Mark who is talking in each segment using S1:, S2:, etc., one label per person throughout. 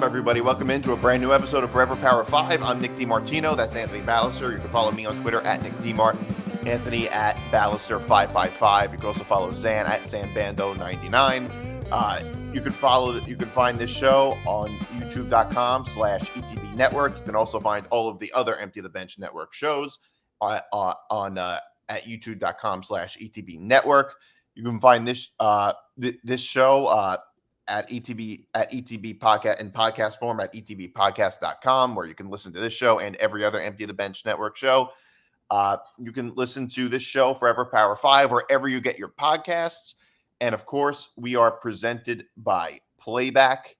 S1: everybody. Welcome into a brand new episode of Forever Power 5. I'm Nick DiMartino. That's Anthony Balester. You can follow me on Twitter at Nick DiMart, Anthony at Balester555. You can also follow Zan at ZanBando99. You can find this show on youtube.com/ETB Network. You can also find all of the other Empty the Bench Network shows at youtube.com/ETB Network. You can find this this show at ETB podcast in podcast form at etbpodcast.com, where you can listen to this show and every other Empty the Bench Network show. You can listen to this show, Forever Power 5, wherever you get your podcasts. And of course, we are presented by Playback.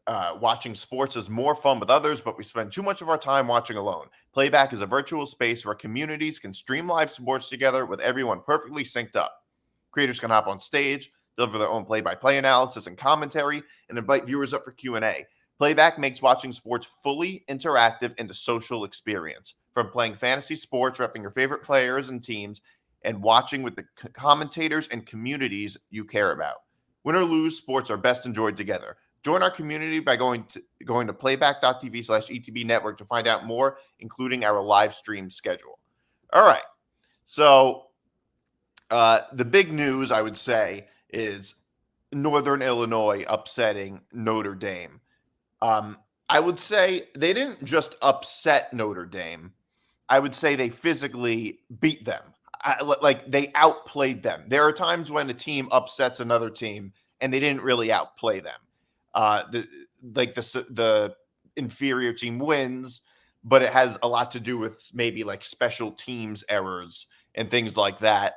S1: Watching sports is more fun with others, but we spend too much of our time watching alone. Playback is a virtual space where communities can stream live sports together with everyone perfectly synced up. Creators can hop on stage, deliver their own play-by-play analysis and commentary, and invite viewers up for Q&A. Playback makes watching sports fully interactive and a social experience. From playing fantasy sports, repping your favorite players and teams, and watching with the commentators and communities you care about. Win or lose, sports are best enjoyed together. Join our community by going to playback.tv/ETB Network to find out more, including our live stream schedule. All right. So the big news, I would say, is Northern Illinois upsetting Notre Dame. I would say they didn't just upset Notre Dame. I would say they physically beat them. They outplayed them. There are times when a team upsets another team and they didn't really outplay them. The inferior team wins, but it has a lot to do with maybe like special teams errors and things like that.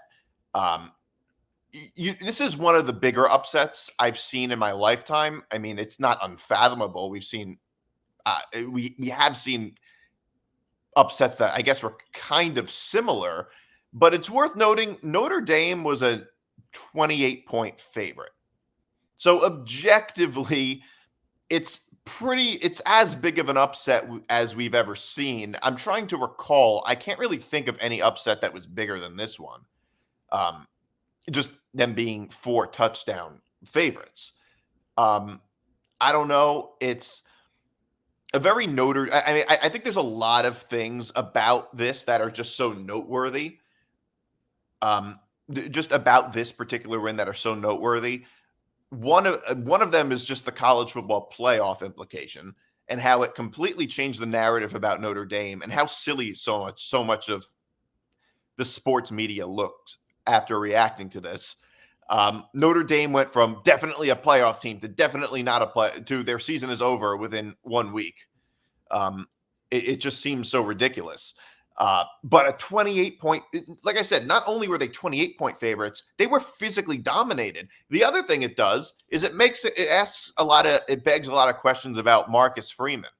S1: This is one of the bigger upsets I've seen in my lifetime. I mean, it's not unfathomable. We have seen upsets that I guess were kind of similar, but it's worth noting Notre Dame was a 28-point favorite. So objectively, it's as big of an upset as we've ever seen. I'm trying to recall. I can't really think of any upset that was bigger than this one. Just them being 4 touchdown favorites. I don't know. It's a very I think there's a lot of things about this that are just so noteworthy. Just about this particular win that are so noteworthy. One of them is just the college football playoff implication and how it completely changed the narrative about Notre Dame and how silly so much of the sports media looked after reacting to this. Notre Dame went from definitely a playoff team to definitely not to their season is over within 1 week. It just seems so ridiculous. But a 28-point, like I said, not only were they 28-point favorites, they were physically dominated. The other thing it does is it begs a lot of questions about Marcus Freeman.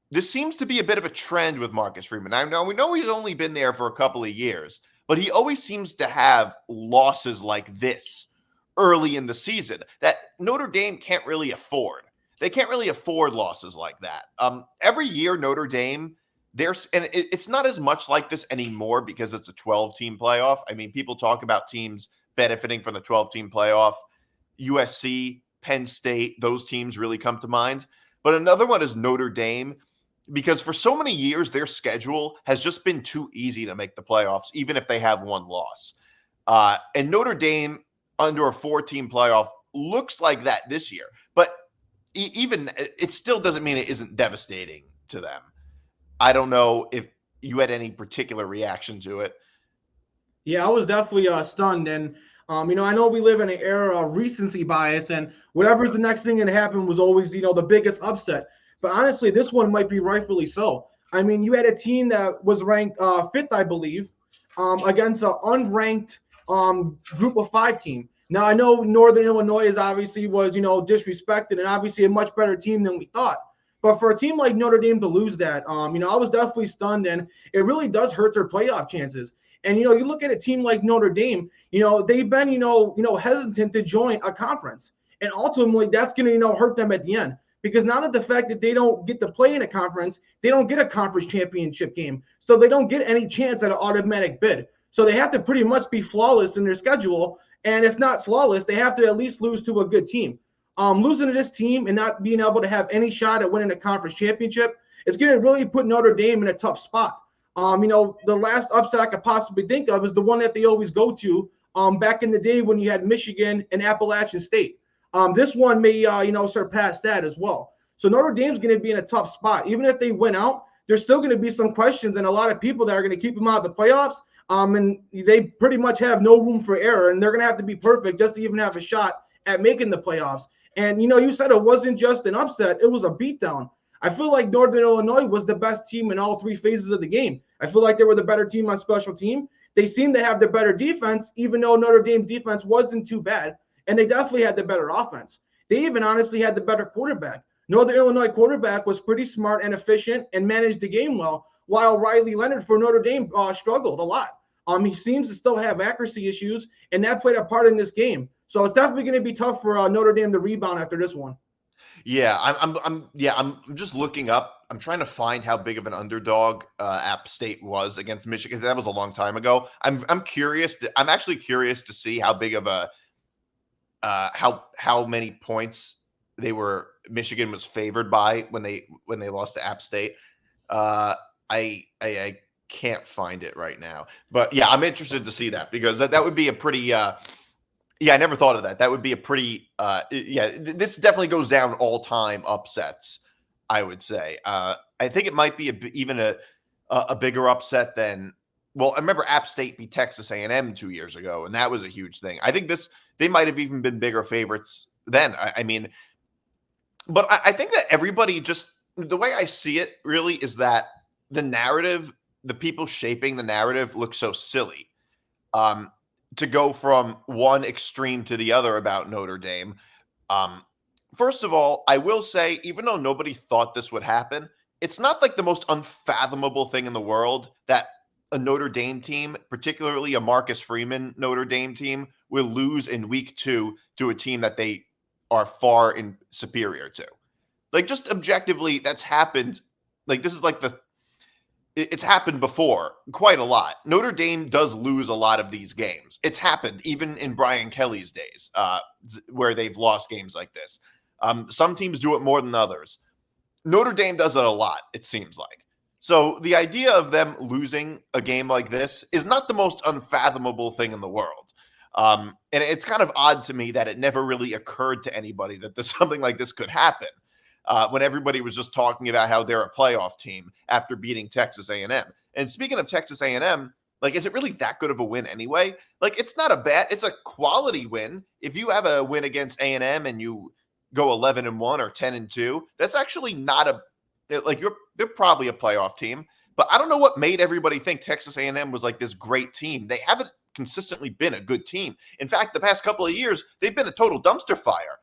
S1: This seems to be a bit of a trend with Marcus Freeman. Now we know he's only been there for a couple of years, but he always seems to have losses like this early in the season that Notre Dame can't really afford. They can't really afford losses like that. Every year, Notre Dame, it's not as much like this anymore because it's a 12-team playoff. I mean, people talk about teams benefiting from the 12-team playoff. USC, Penn State, those teams really come to mind. But another one is Notre Dame, because for so many years, their schedule has just been too easy to make the playoffs, even if they have one loss. And Notre Dame, under a 4-team playoff, looks like that this year. But even it still doesn't mean it isn't devastating to them. I don't know if you had any particular reaction to it.
S2: Yeah, I was definitely stunned. And, I know we live in an era of recency bias, and whatever's the next thing that happened was always, the biggest upset. But honestly, this one might be rightfully so. I mean, you had a team that was ranked 5th, I believe, against an unranked group of 5 team. Now, I know Northern Illinois was disrespected and obviously a much better team than we thought. But for a team like Notre Dame to lose that, I was definitely stunned, and it really does hurt their playoff chances. And, you look at a team like Notre Dame, they've been, hesitant to join a conference. And ultimately, that's going to, hurt them at the end. Because now that the fact that they don't get to play in a conference, they don't get a conference championship game. So they don't get any chance at an automatic bid. So they have to pretty much be flawless in their schedule. And if not flawless, they have to at least lose to a good team. losing to this team and not being able to have any shot at winning the conference championship, it's going to really put Notre Dame in a tough spot. The last upset I could possibly think of is the one that they always go to back in the day when you had Michigan and Appalachian State. This one may, surpass that as well. So Notre Dame's going to be in a tough spot. Even if they win out, there's still going to be some questions and a lot of people that are going to keep them out of the playoffs. And they pretty much have no room for error, and they're going to have to be perfect just to even have a shot at making the playoffs. And, you said it wasn't just an upset. It was a beatdown. I feel like Northern Illinois was the best team in all three phases of the game. I feel like they were the better team on special team. They seemed to have the better defense, even though Notre Dame's defense wasn't too bad. And they definitely had the better offense. They even honestly had the better quarterback. Northern Illinois quarterback was pretty smart and efficient and managed the game well, while Riley Leonard for Notre Dame struggled a lot. He seems to still have accuracy issues, and that played a part in this game. So it's definitely going to be tough for Notre Dame to rebound after this one.
S1: Yeah, I'm just looking up. I'm trying to find how big of an underdog App State was against Michigan. That was a long time ago. I'm actually curious to see how big of a how many points Michigan was favored by when they lost to App State. I can't find it right now, but yeah, I'm interested to see that because that would be a pretty. I never thought of that. That would be a pretty. This definitely goes down all-time upsets, I would say. I think it might be even a bigger upset than. Well, I remember App State beat Texas A&M 2 years ago, and that was a huge thing. I think they might have even been bigger favorites then. But I think that everybody the way I see it really is that the narrative, the people shaping the narrative look so silly. To go from one extreme to the other about Notre Dame. First of all, I will say, even though nobody thought this would happen, it's not like the most unfathomable thing in the world that a Notre Dame team, particularly a Marcus Freeman Notre Dame team, will lose in week 2 to a team that they are far superior to. Like, just objectively, that's happened. Like, this is like it's happened before quite a lot. Notre Dame does lose a lot of these games. It's happened even in Brian Kelly's days where they've lost games like this. Some teams do it more than others. Notre Dame does it a lot, it seems like. So the idea of them losing a game like this is not the most unfathomable thing in the world. And it's kind of odd to me that it never really occurred to anybody that something like this could happen. When everybody was just talking about how they're a playoff team after beating Texas A&M. And speaking of Texas A&M, like, is it really that good of a win anyway? Like, it's a quality win. If you have a win against A&M and you go 11-1 or 10-2, that's actually not they're probably a playoff team. But I don't know what made everybody think Texas A&M was like this great team. They haven't consistently been a good team. In fact, the past couple of years, they've been a total dumpster fire.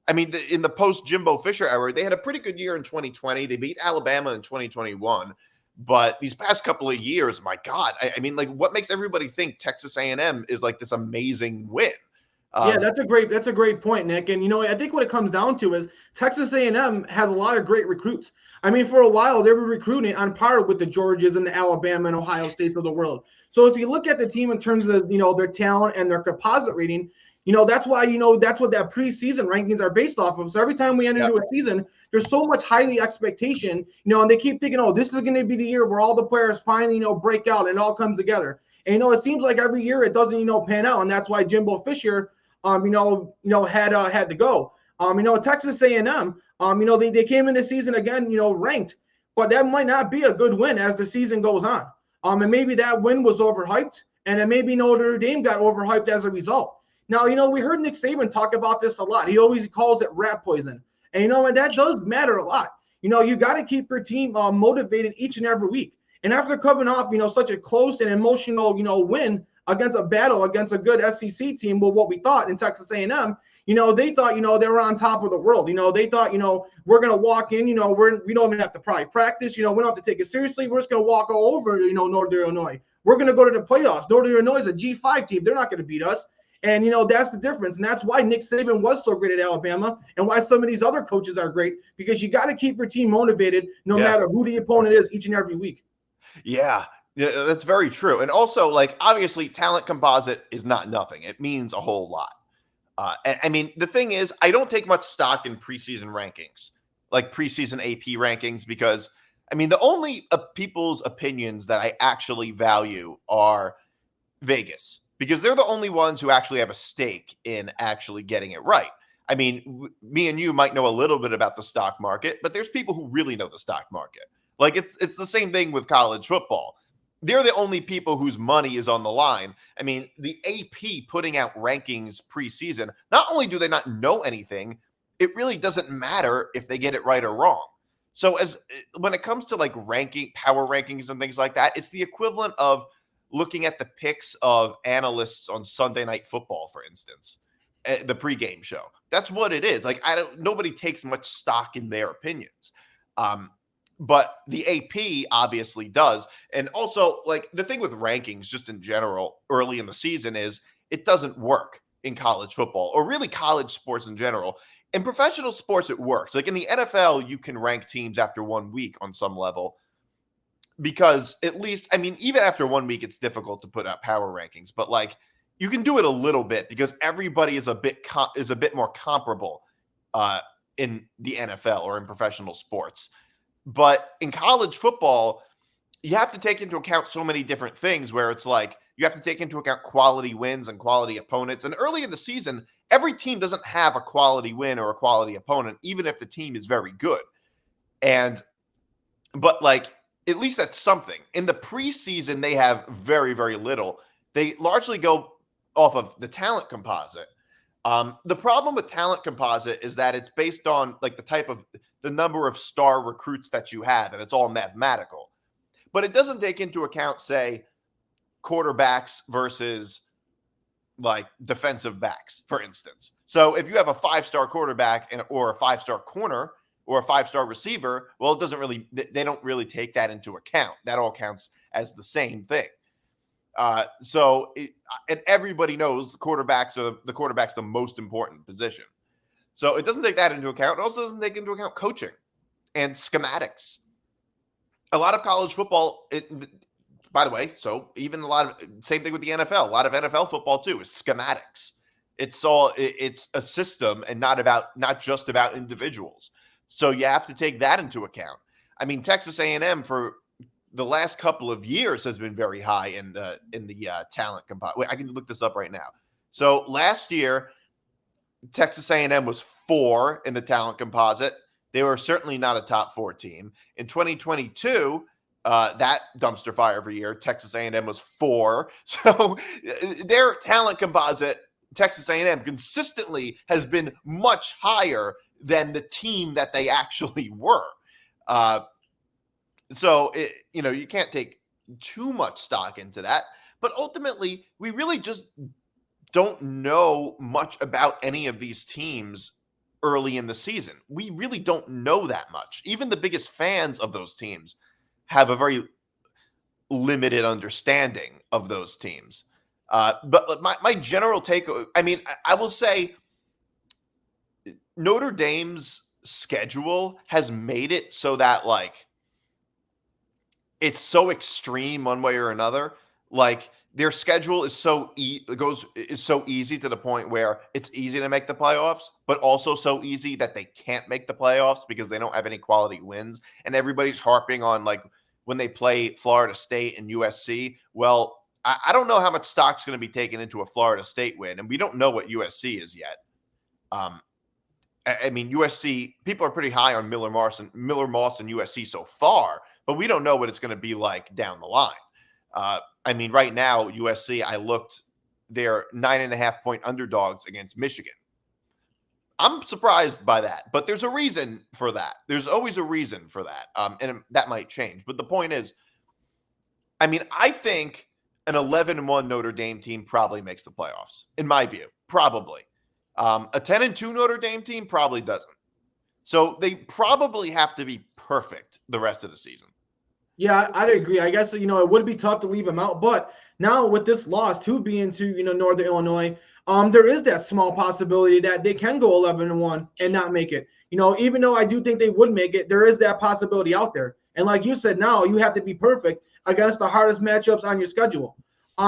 S1: I mean, in the post-Jimbo Fisher era, they had a pretty good year in 2020. They beat Alabama in 2021. But these past couple of years, my God, I mean, like, what makes everybody think Texas A&M is like this amazing win?
S2: Yeah, that's a great point, Nick. And, I think what it comes down to is Texas A&M has a lot of great recruits. I mean, for a while, they were recruiting on par with the Georgias and the Alabama and Ohio States of the world. So if you look at the team in terms of, their talent and their composite rating, that's why, that's what that preseason rankings are based off of. So every time we enter into a season, there's so much highly expectation, and they keep thinking, this is going to be the year where all the players finally, break out and it all comes together. And, it seems like every year it doesn't, pan out. And that's why Jimbo Fisher, had to go. Texas A&M, they came in the season again, ranked, but that might not be a good win as the season goes on. And maybe that win was overhyped, and then maybe Notre Dame got overhyped as a result. Now, we heard Nick Saban talk about this a lot. He always calls it rat poison. And, and that does matter a lot. You got to keep your team motivated each and every week. And after coming off, such a close and emotional, win against a good SEC team, well, what we thought in Texas A&M, they thought, they were on top of the world. They thought, we're going to walk in, we don't even have to probably practice. We don't have to take it seriously. We're just going to walk all over, Northern Illinois. We're going to go to the playoffs. Northern Illinois is a G5 team. They're not going to beat us. And, that's the difference. And that's why Nick Saban was so great at Alabama and why some of these other coaches are great, because you got to keep your team motivated no matter who the opponent is each and every week.
S1: Yeah, that's very true. And also, like, obviously, talent composite is not nothing. It means a whole lot. And I mean, the thing is, I don't take much stock in preseason rankings, like preseason AP rankings, because I mean, the only people's opinions that I actually value are Vegas, because they're the only ones who actually have a stake in actually getting it right. I mean, me and you might know a little bit about the stock market, but there's people who really know the stock market. Like it's the same thing with college football. They're the only people whose money is on the line. I mean, the AP putting out rankings preseason, not only do they not know anything, it really doesn't matter if they get it right or wrong. So when it comes to like ranking, power rankings and things like that, it's the equivalent of looking at the picks of analysts on Sunday Night Football, for instance, the pregame show. That's what it is. Like nobody takes much stock in their opinions. But the AP obviously does. And also, like, the thing with rankings just in general early in the season is it doesn't work in college football or really college sports in general. In professional sports, it works. Like in the NFL, you can rank teams after 1 week on some level because at least, I mean, even after 1 week, it's difficult to put out power rankings, but like you can do it a little bit because everybody is a bit more comparable in the NFL or in professional sports. But in college football, you have to take into account so many different things where it's like you have to take into account quality wins and quality opponents. And early in the season, every team doesn't have a quality win or a quality opponent, even if the team is very good. But like, at least that's something. In the preseason, they have very, very little. They largely go off of the talent composite. The problem with talent composite is that it's based on like the number of star recruits that you have, and it's all mathematical. But it doesn't take into account, say, quarterbacks versus like defensive backs, for instance. So if you have a 5-star quarterback or a 5-star corner or a 5-star receiver, well, they don't really take that into account. That all counts as the same thing. And everybody knows the quarterback's the most important position. So it doesn't take that into account. It also doesn't take into account coaching and schematics. A lot of college football, by the way, so even same thing with the NFL. A lot of NFL football too is schematics. It's a system and not just about individuals. So you have to take that into account. I mean, Texas A&M for the last couple of years has been very high in the talent composite. Wait, I can look this up right now. So last year, Texas A&M was 4 in the talent composite. They were certainly not a top 4 team. In 2022, that dumpster fire every year, Texas A&M was 4. So their talent composite, Texas A&M, consistently has been much higher than the team that they actually were. So you can't take too much stock into that. But ultimately, we really just don't know much about any of these teams early in the season. We really don't know that much. Even the biggest fans of those teams have a very limited understanding of those teams. But my general take, I mean, I will say Notre Dame's schedule has made it so that like it's so extreme one way or another. Like their schedule is so easy to the point where it's easy to make the playoffs, but also so easy that they can't make the playoffs because they don't have any quality wins. And everybody's harping on like when they play Florida State and USC. Well, I don't know how much stock's going to be taken into a Florida State win, and we don't know what USC is yet. I mean, USC, people are pretty high on Miller Moss and USC so far, but we don't know what it's going to be like down the line. I mean, right now, USC, I looked, they're 9.5-point underdogs against Michigan. I'm surprised by that, but there's a reason for that. There's always a reason for that, and that might change. But the point is, I mean, I think an 11-1 Notre Dame team probably makes the playoffs, in my view, probably. A 10-2 Notre Dame team probably doesn't. So they probably have to be perfect the rest of the season.
S2: Yeah, I'd agree. I guess, it would be tough to leave him out. But now with this loss to being to, Northern Illinois, there is that small possibility that they can go 11-1 and not make it. Even though I do think they would make it, there is that possibility out there. And like you said, now you have to be perfect against the hardest matchups on your schedule.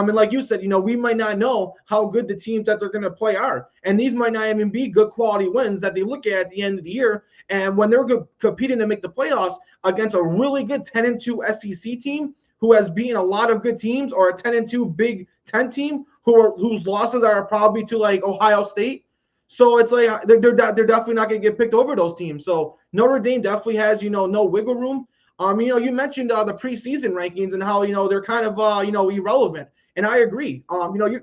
S2: And like you said, we might not know how good the teams that they're going to play are. And these might not even be good quality wins that they look at the end of the year. And when they're competing to make the playoffs against a really good 10-2 SEC team who has beaten a lot of good teams, or a 10-2 Big Ten team whose losses are probably to like Ohio State. So it's like they're definitely not going to get picked over those teams. So Notre Dame definitely has, no wiggle room. You mentioned the preseason rankings and how, they're kind of, irrelevant. And I agree.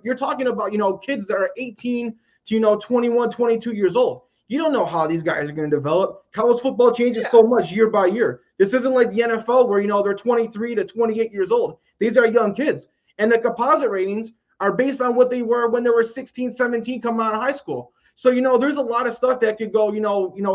S2: You're talking about, kids that are 18 to, 21, 22 years old. You don't know how these guys are going to develop. College football changes so much year by year. This isn't like the NFL where, they're 23 to 28 years old. These are young kids. And the composite ratings are based on what they were when they were 16, 17 coming out of high school. So, there's a lot of stuff that could go,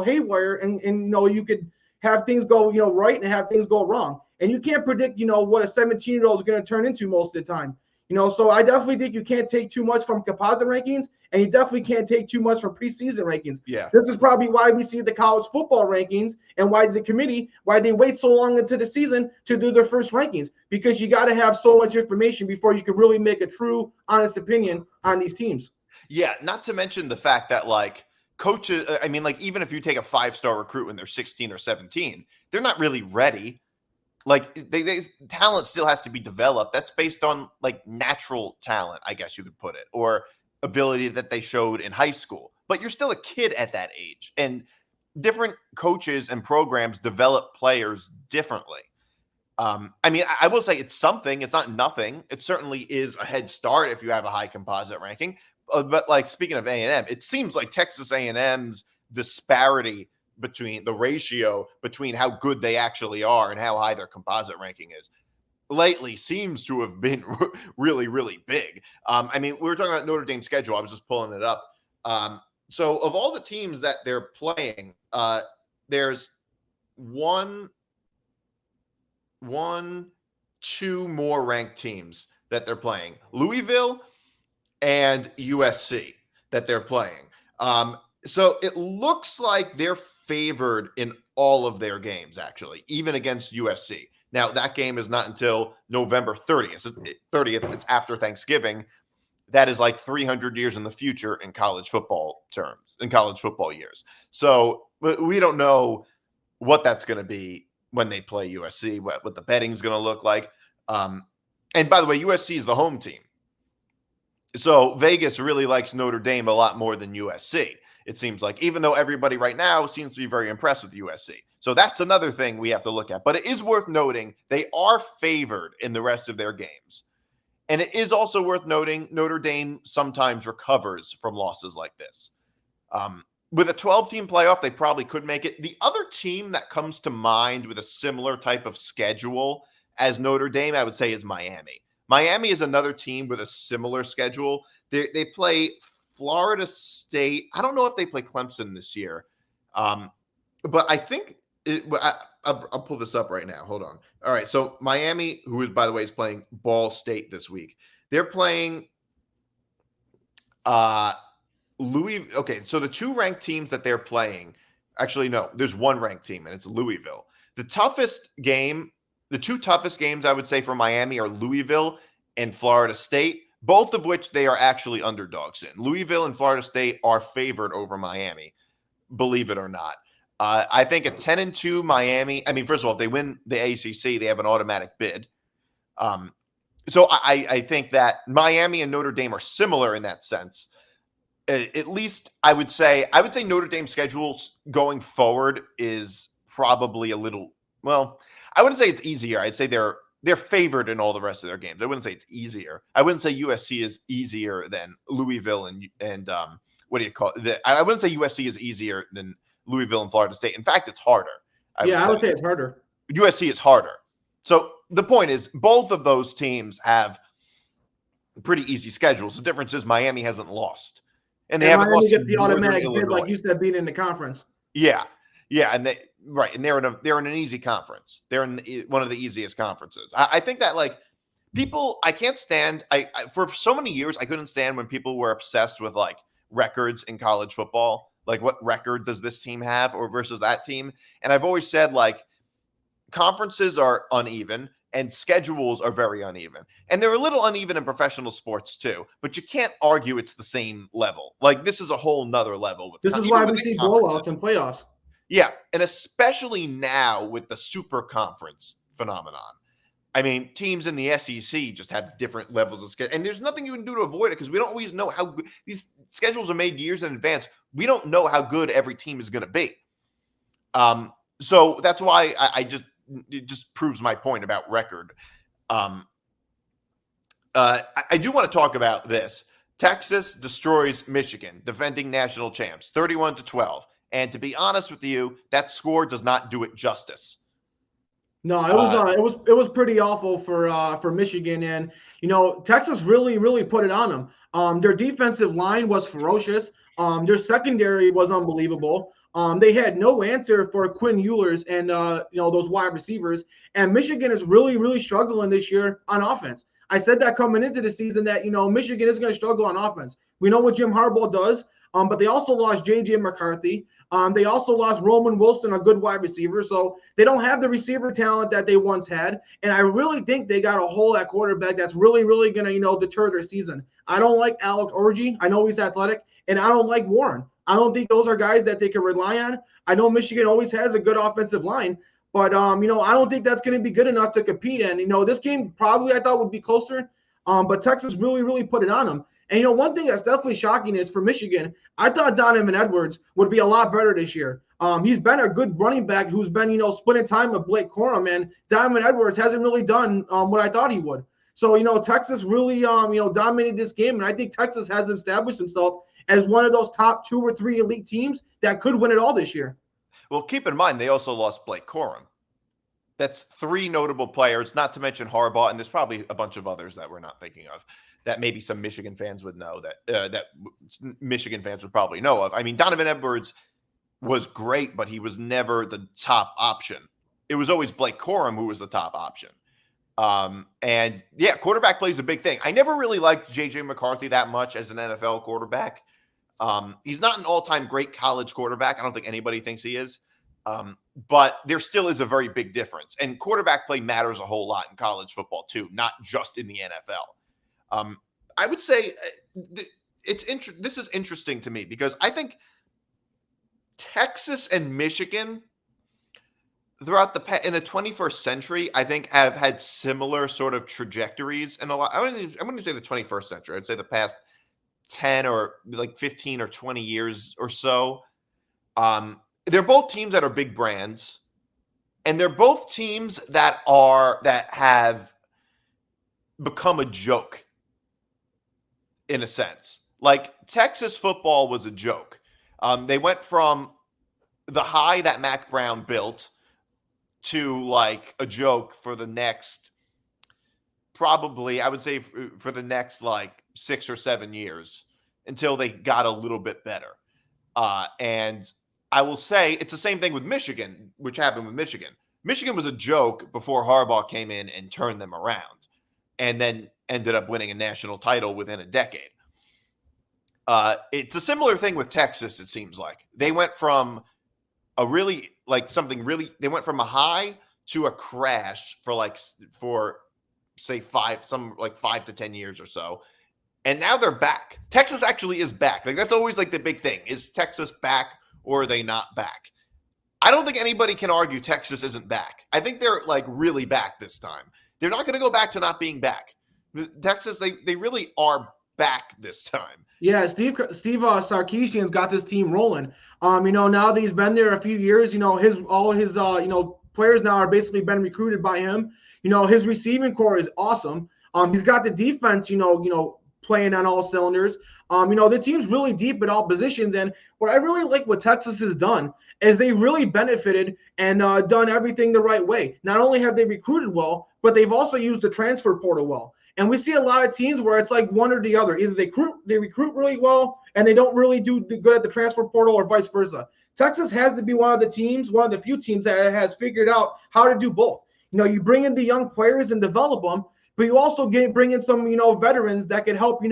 S2: haywire, and you could have things go, right, and have things go wrong. And you can't predict, what a 17-year-old is going to turn into most of the time. So I definitely think you can't take too much from composite rankings, and you definitely can't take too much from preseason rankings.
S1: Yeah.
S2: This is probably why we see the college football rankings and why the committee, why they wait so long into the season to do their first rankings, because you got to have so much information before you can really make a true, honest opinion on these teams.
S1: Yeah, not to mention the fact that like coaches, I mean, like even if you take a 5-star recruit when they're 16 or 17, they're not really ready. Like they talent still has to be developed. That's based on like natural talent, I guess you could put it, or ability that they showed in high school. But you're still a kid at that age, and different coaches and programs develop players differently. I mean, I will say it's something. It's not nothing. It certainly is a head start if you have a high composite ranking. But like speaking of A&M, it seems like Texas A&M's disparity between the ratio between how good they actually are and how high their composite ranking is lately seems to have been really, really big. I mean, we were talking about Notre Dame's schedule. I was just pulling it up. So of all the teams that they're playing, there's two more ranked teams that they're playing. Louisville and USC that they're playing. So it looks like they're favored in all of their games, actually, even against USC. Now, that game is not until November 30th. It's after Thanksgiving. That is like 300 years in the future in college football terms, in college football years. So we don't know what that's going to be when they play USC, what the betting is going to look like. And by the way, USC is the home team. So Vegas really likes Notre Dame a lot more than USC, it seems like, even though everybody right now seems to be very impressed with USC. So that's another thing we have to look at. But it is worth noting they are favored in the rest of their games. And it is also worth noting Notre Dame sometimes recovers from losses like this. With a 12-team playoff, they probably could make it. The other team that comes to mind with a similar type of schedule as Notre Dame, I would say, is Miami. Miami is another team with a similar schedule. They play Florida State. I don't know if they play Clemson this year, but I think I'll pull this up right now. Hold on. All right, so Miami, who is, by the way, is playing Ball State this week. They're playing Louis. Okay, so the two ranked teams that they're playing, actually, no, there's one ranked team, and it's Louisville. The two toughest games I would say for Miami are Louisville and Florida State, both of which they are actually underdogs in. Louisville and Florida State are favored over Miami, believe it or not. I think a 10-2 Miami, I mean, first of all, if they win the ACC, they have an automatic bid. So I think that Miami and Notre Dame are similar in that sense. At least I would say Notre Dame's schedule going forward is probably a little, well, I wouldn't say it's easier. I'd say they're favored in all the rest of their games. I wouldn't say it's easier. I wouldn't say USC is easier than Louisville and what do you call it? I wouldn't say USC is easier than Louisville and Florida State. In fact, it's harder.
S2: I would say it's harder.
S1: USC is harder. So the point is, both of those teams have pretty easy schedules. The difference is Miami hasn't lost, and they haven't lost.
S2: Gets the automatic bid, like you said, being in the conference.
S1: Yeah, and they're in an easy conference. They're in one of the easiest conferences. I think that like people, I can't stand. I for so many years I couldn't stand when people were obsessed with like records in college football. Like, what record does this team have or versus that team? And I've always said, like, conferences are uneven and schedules are very uneven. And they're a little uneven in professional sports too, but you can't argue it's the same level. Like, this is a whole nother level.
S2: This is why we see blowouts and playoffs.
S1: Yeah, and especially now with the super conference phenomenon. I mean, teams in the SEC just have different levels of schedule, and there's nothing you can do to avoid it because we don't always know how good these schedules are made years in advance. We don't know how good every team is going to be. So that's why it just proves my point about record. I do want to talk about this. Texas destroys Michigan, defending national champs, 31-12. And to be honest with you, that score does not do it justice.
S2: No, it was pretty awful for Michigan, and Texas really put it on them. Their defensive line was ferocious. Their secondary was unbelievable. They had no answer for Quinn Ewers and those wide receivers. And Michigan is really struggling this year on offense. I said that coming into the season that Michigan is going to struggle on offense. We know what Jim Harbaugh does, but they also lost J.J. McCarthy. They also lost Roman Wilson, a good wide receiver. So they don't have the receiver talent that they once had. And I really think they got a hole at quarterback that's really going to, deter their season. I don't like Alex Orji. I know he's athletic. And I don't like Warren. I don't think those are guys that they can rely on. I know Michigan always has a good offensive line. But, I don't think that's going to be good enough to compete. And, this game probably I thought would be closer. But Texas really put it on them. And, one thing that's definitely shocking is for Michigan, I thought Donovan Edwards would be a lot better this year. He's been a good running back who's been, splitting time with Blake Corum, and Donovan Edwards hasn't really done what I thought he would. So, Texas really, dominated this game, and I think Texas has established himself as one of those top 2 or 3 elite teams that could win it all this year.
S1: Well, keep in mind, they also lost Blake Corum. That's 3 notable players, not to mention Harbaugh, and there's probably a bunch of others that we're not thinking of that maybe some Michigan fans would know that Michigan fans would probably know of. I mean, Donovan Edwards was great, but he was never the top option. It was always Blake Corum who was the top option. And yeah, quarterback play is a big thing. I never really liked J.J. McCarthy that much as an NFL quarterback. He's not an all-time great college quarterback. I don't think anybody thinks he is. But there still is a very big difference. And quarterback play matters a whole lot in college football too, not just in the NFL. I would say this is interesting to me because I think Texas and Michigan throughout in the 21st century, I think have had similar sort of trajectories. And I wouldn't say the 21st century. I'd say the past 10 or like 15 or 20 years or so. They're both teams that are big brands, and they're both teams that have become a joke in a sense. Like Texas football was a joke. They went from the high that Mac Brown built to like a joke for the next, probably, I would say for the next like 6 or 7 years until they got a little bit better. And I will say it's the same thing with Michigan, which happened with Michigan. Michigan was a joke before Harbaugh came in and turned them around and then ended up winning a national title within a decade. It's a similar thing with Texas, it seems like. They went from a really, like something really, they went from a high to a crash for say 5 to 10 years or so. And now they're back. Texas actually is back. Like that's always like the big thing. Is Texas back or are they not back? I don't think anybody can argue Texas isn't back. I think they're like really back this time. They're not going to go back to not being back. Texas, they really are back this time.
S2: Yeah, Steve Sarkisian's got this team rolling. Now that he's been there a few years, all his players now are basically been recruited by him. His receiving core is awesome. He's got the defense, playing on all cylinders. The team's really deep at all positions. And what I really like what Texas has done is they really benefited and done everything the right way. Not only have they recruited well, but they've also used the transfer portal well. And we see a lot of teams where it's like one or the other. Either they recruit really well and they don't really do good at the transfer portal or vice versa. Texas has to be one of the few teams that has figured out how to do both. You bring in the young players and develop them, but you also bring in some, veterans that can help,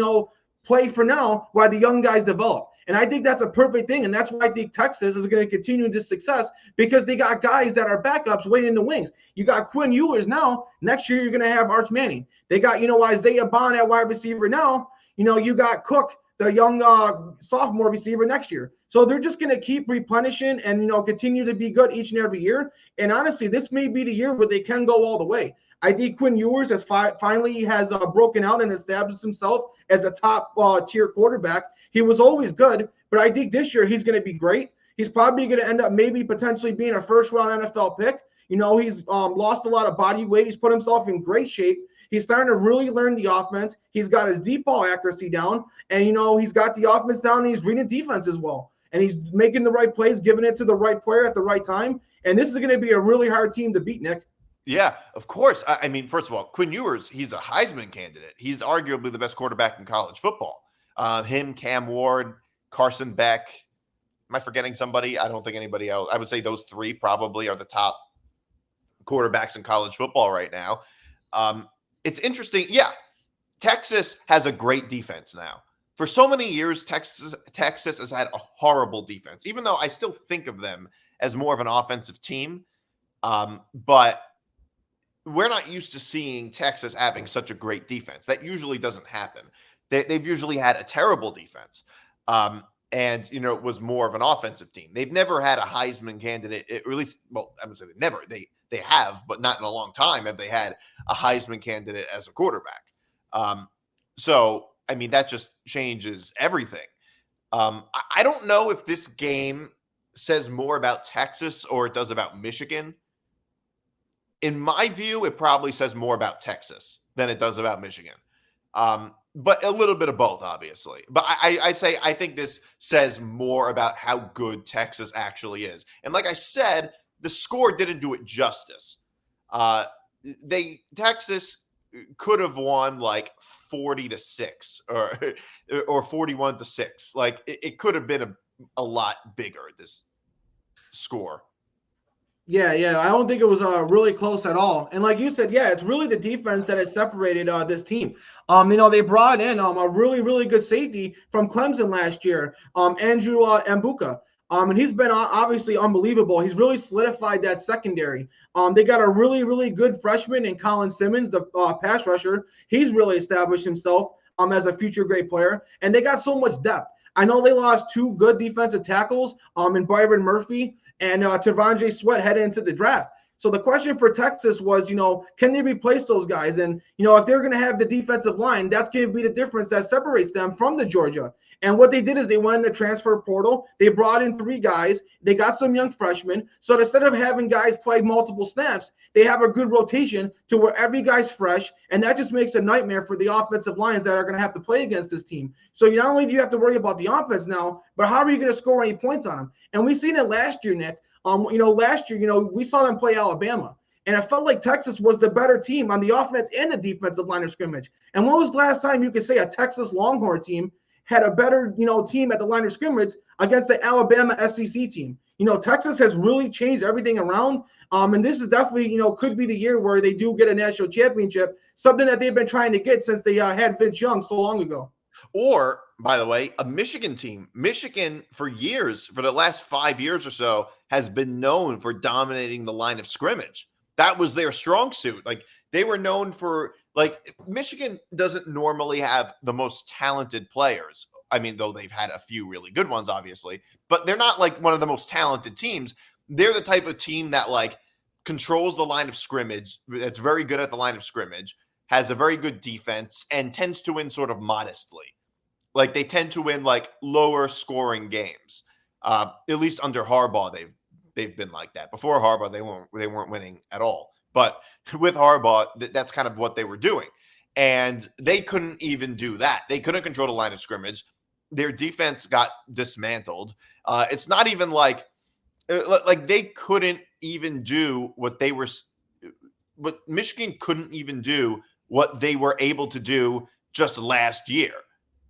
S2: play for now while the young guys develop. And I think that's a perfect thing. And that's why I think Texas is going to continue this success because they got guys that are backups waiting in the wings. You got Quinn Ewers now. Next year, you're going to have Arch Manning. They got, Isaiah Bond at wide receiver now. You got Cook, the young sophomore receiver next year. So they're just going to keep replenishing and, continue to be good each and every year. And honestly, this may be the year where they can go all the way. I think Quinn Ewers has finally broken out and established himself as a top tier quarterback. He was always good, but I think this year he's going to be great. He's probably going to end up maybe potentially being a first-round NFL pick. He's lost a lot of body weight. He's put himself in great shape. He's starting to really learn the offense. He's got his deep ball accuracy down, and, he's got the offense down, and he's reading defense as well. And he's making the right plays, giving it to the right player at the right time. And this is going to be a really hard team to beat, Nick.
S1: Yeah, of course. I mean, first of all, Quinn Ewers, he's a Heisman candidate. He's arguably the best quarterback in college football. Him, Cam Ward, Carson Beck. Am I forgetting somebody? I don't think anybody else. I would say those three probably are the top quarterbacks in college football right now. It's interesting. Yeah, Texas has a great defense now. For so many years, Texas has had a horrible defense, even though I still think of them as more of an offensive team. But we're not used to seeing Texas having such a great defense. That usually doesn't happen. They've usually had a terrible defense. And, it was more of an offensive team. They've never had a Heisman candidate, or at least, well, I would say never. They have, but not in a long time have they had a Heisman candidate as a quarterback. So, I mean, that just changes everything. I don't know if this game says more about Texas or it does about Michigan. In my view, it probably says more about Texas than it does about Michigan. But a little bit of both, obviously. But I'd say I think this says more about how good Texas actually is. And like I said, the score didn't do it justice. Texas could have won like 40-6 or 41-6. Like it could have been a lot bigger, this score.
S2: Yeah. I don't think it was really close at all. And like you said, yeah, it's really the defense that has separated this team. They brought in a really, really good safety from Clemson last year, Andrew Mbuka. And he's been obviously unbelievable. He's really solidified that secondary. They got a really, really good freshman in Colin Simmons, the pass rusher. He's really established himself as a future great player. And they got so much depth. I know they lost two good defensive tackles in Byron Murphy and Tavondre Sweat headed into the draft. So the question for Texas was, can they replace those guys? And, if they're going to have the defensive line, that's going to be the difference that separates them from the Georgia. And what they did is they went in the transfer portal. They brought in three guys. They got some young freshmen. So instead of having guys play multiple snaps, they have a good rotation to where every guy's fresh. And that just makes a nightmare for the offensive lines that are going to have to play against this team. So not only do you have to worry about the offense now, but how are you going to score any points on them? And we seen it last year, Nick. Last year, we saw them play Alabama. And it felt like Texas was the better team on the offense and the defensive line of scrimmage. And when was the last time you could say a Texas Longhorn team had a better, team at the line of scrimmage against the Alabama SEC team? Texas has really changed everything around. And this is definitely, could be the year where they do get a national championship, something that they've been trying to get since they had Vince Young so long ago.
S1: Or, by the way, a Michigan team. Michigan, for the last 5 years or so, has been known for dominating the line of scrimmage. That was their strong suit. Like, they were known for, like, Michigan doesn't normally have the most talented players. I mean, though they've had a few really good ones, obviously. But they're not, like, one of the most talented teams. They're the type of team that, like, controls the line of scrimmage, that's very good at the line of scrimmage, has a very good defense, and tends to win sort of modestly. Like, they tend to win like lower scoring games. At least under Harbaugh, they've been like that. Before Harbaugh, they weren't winning at all. But with Harbaugh, that's kind of what they were doing. And they couldn't even do that. They couldn't control the line of scrimmage. Their defense got dismantled. It's not even like they couldn't even do what Michigan couldn't even do what they were able to do just last year.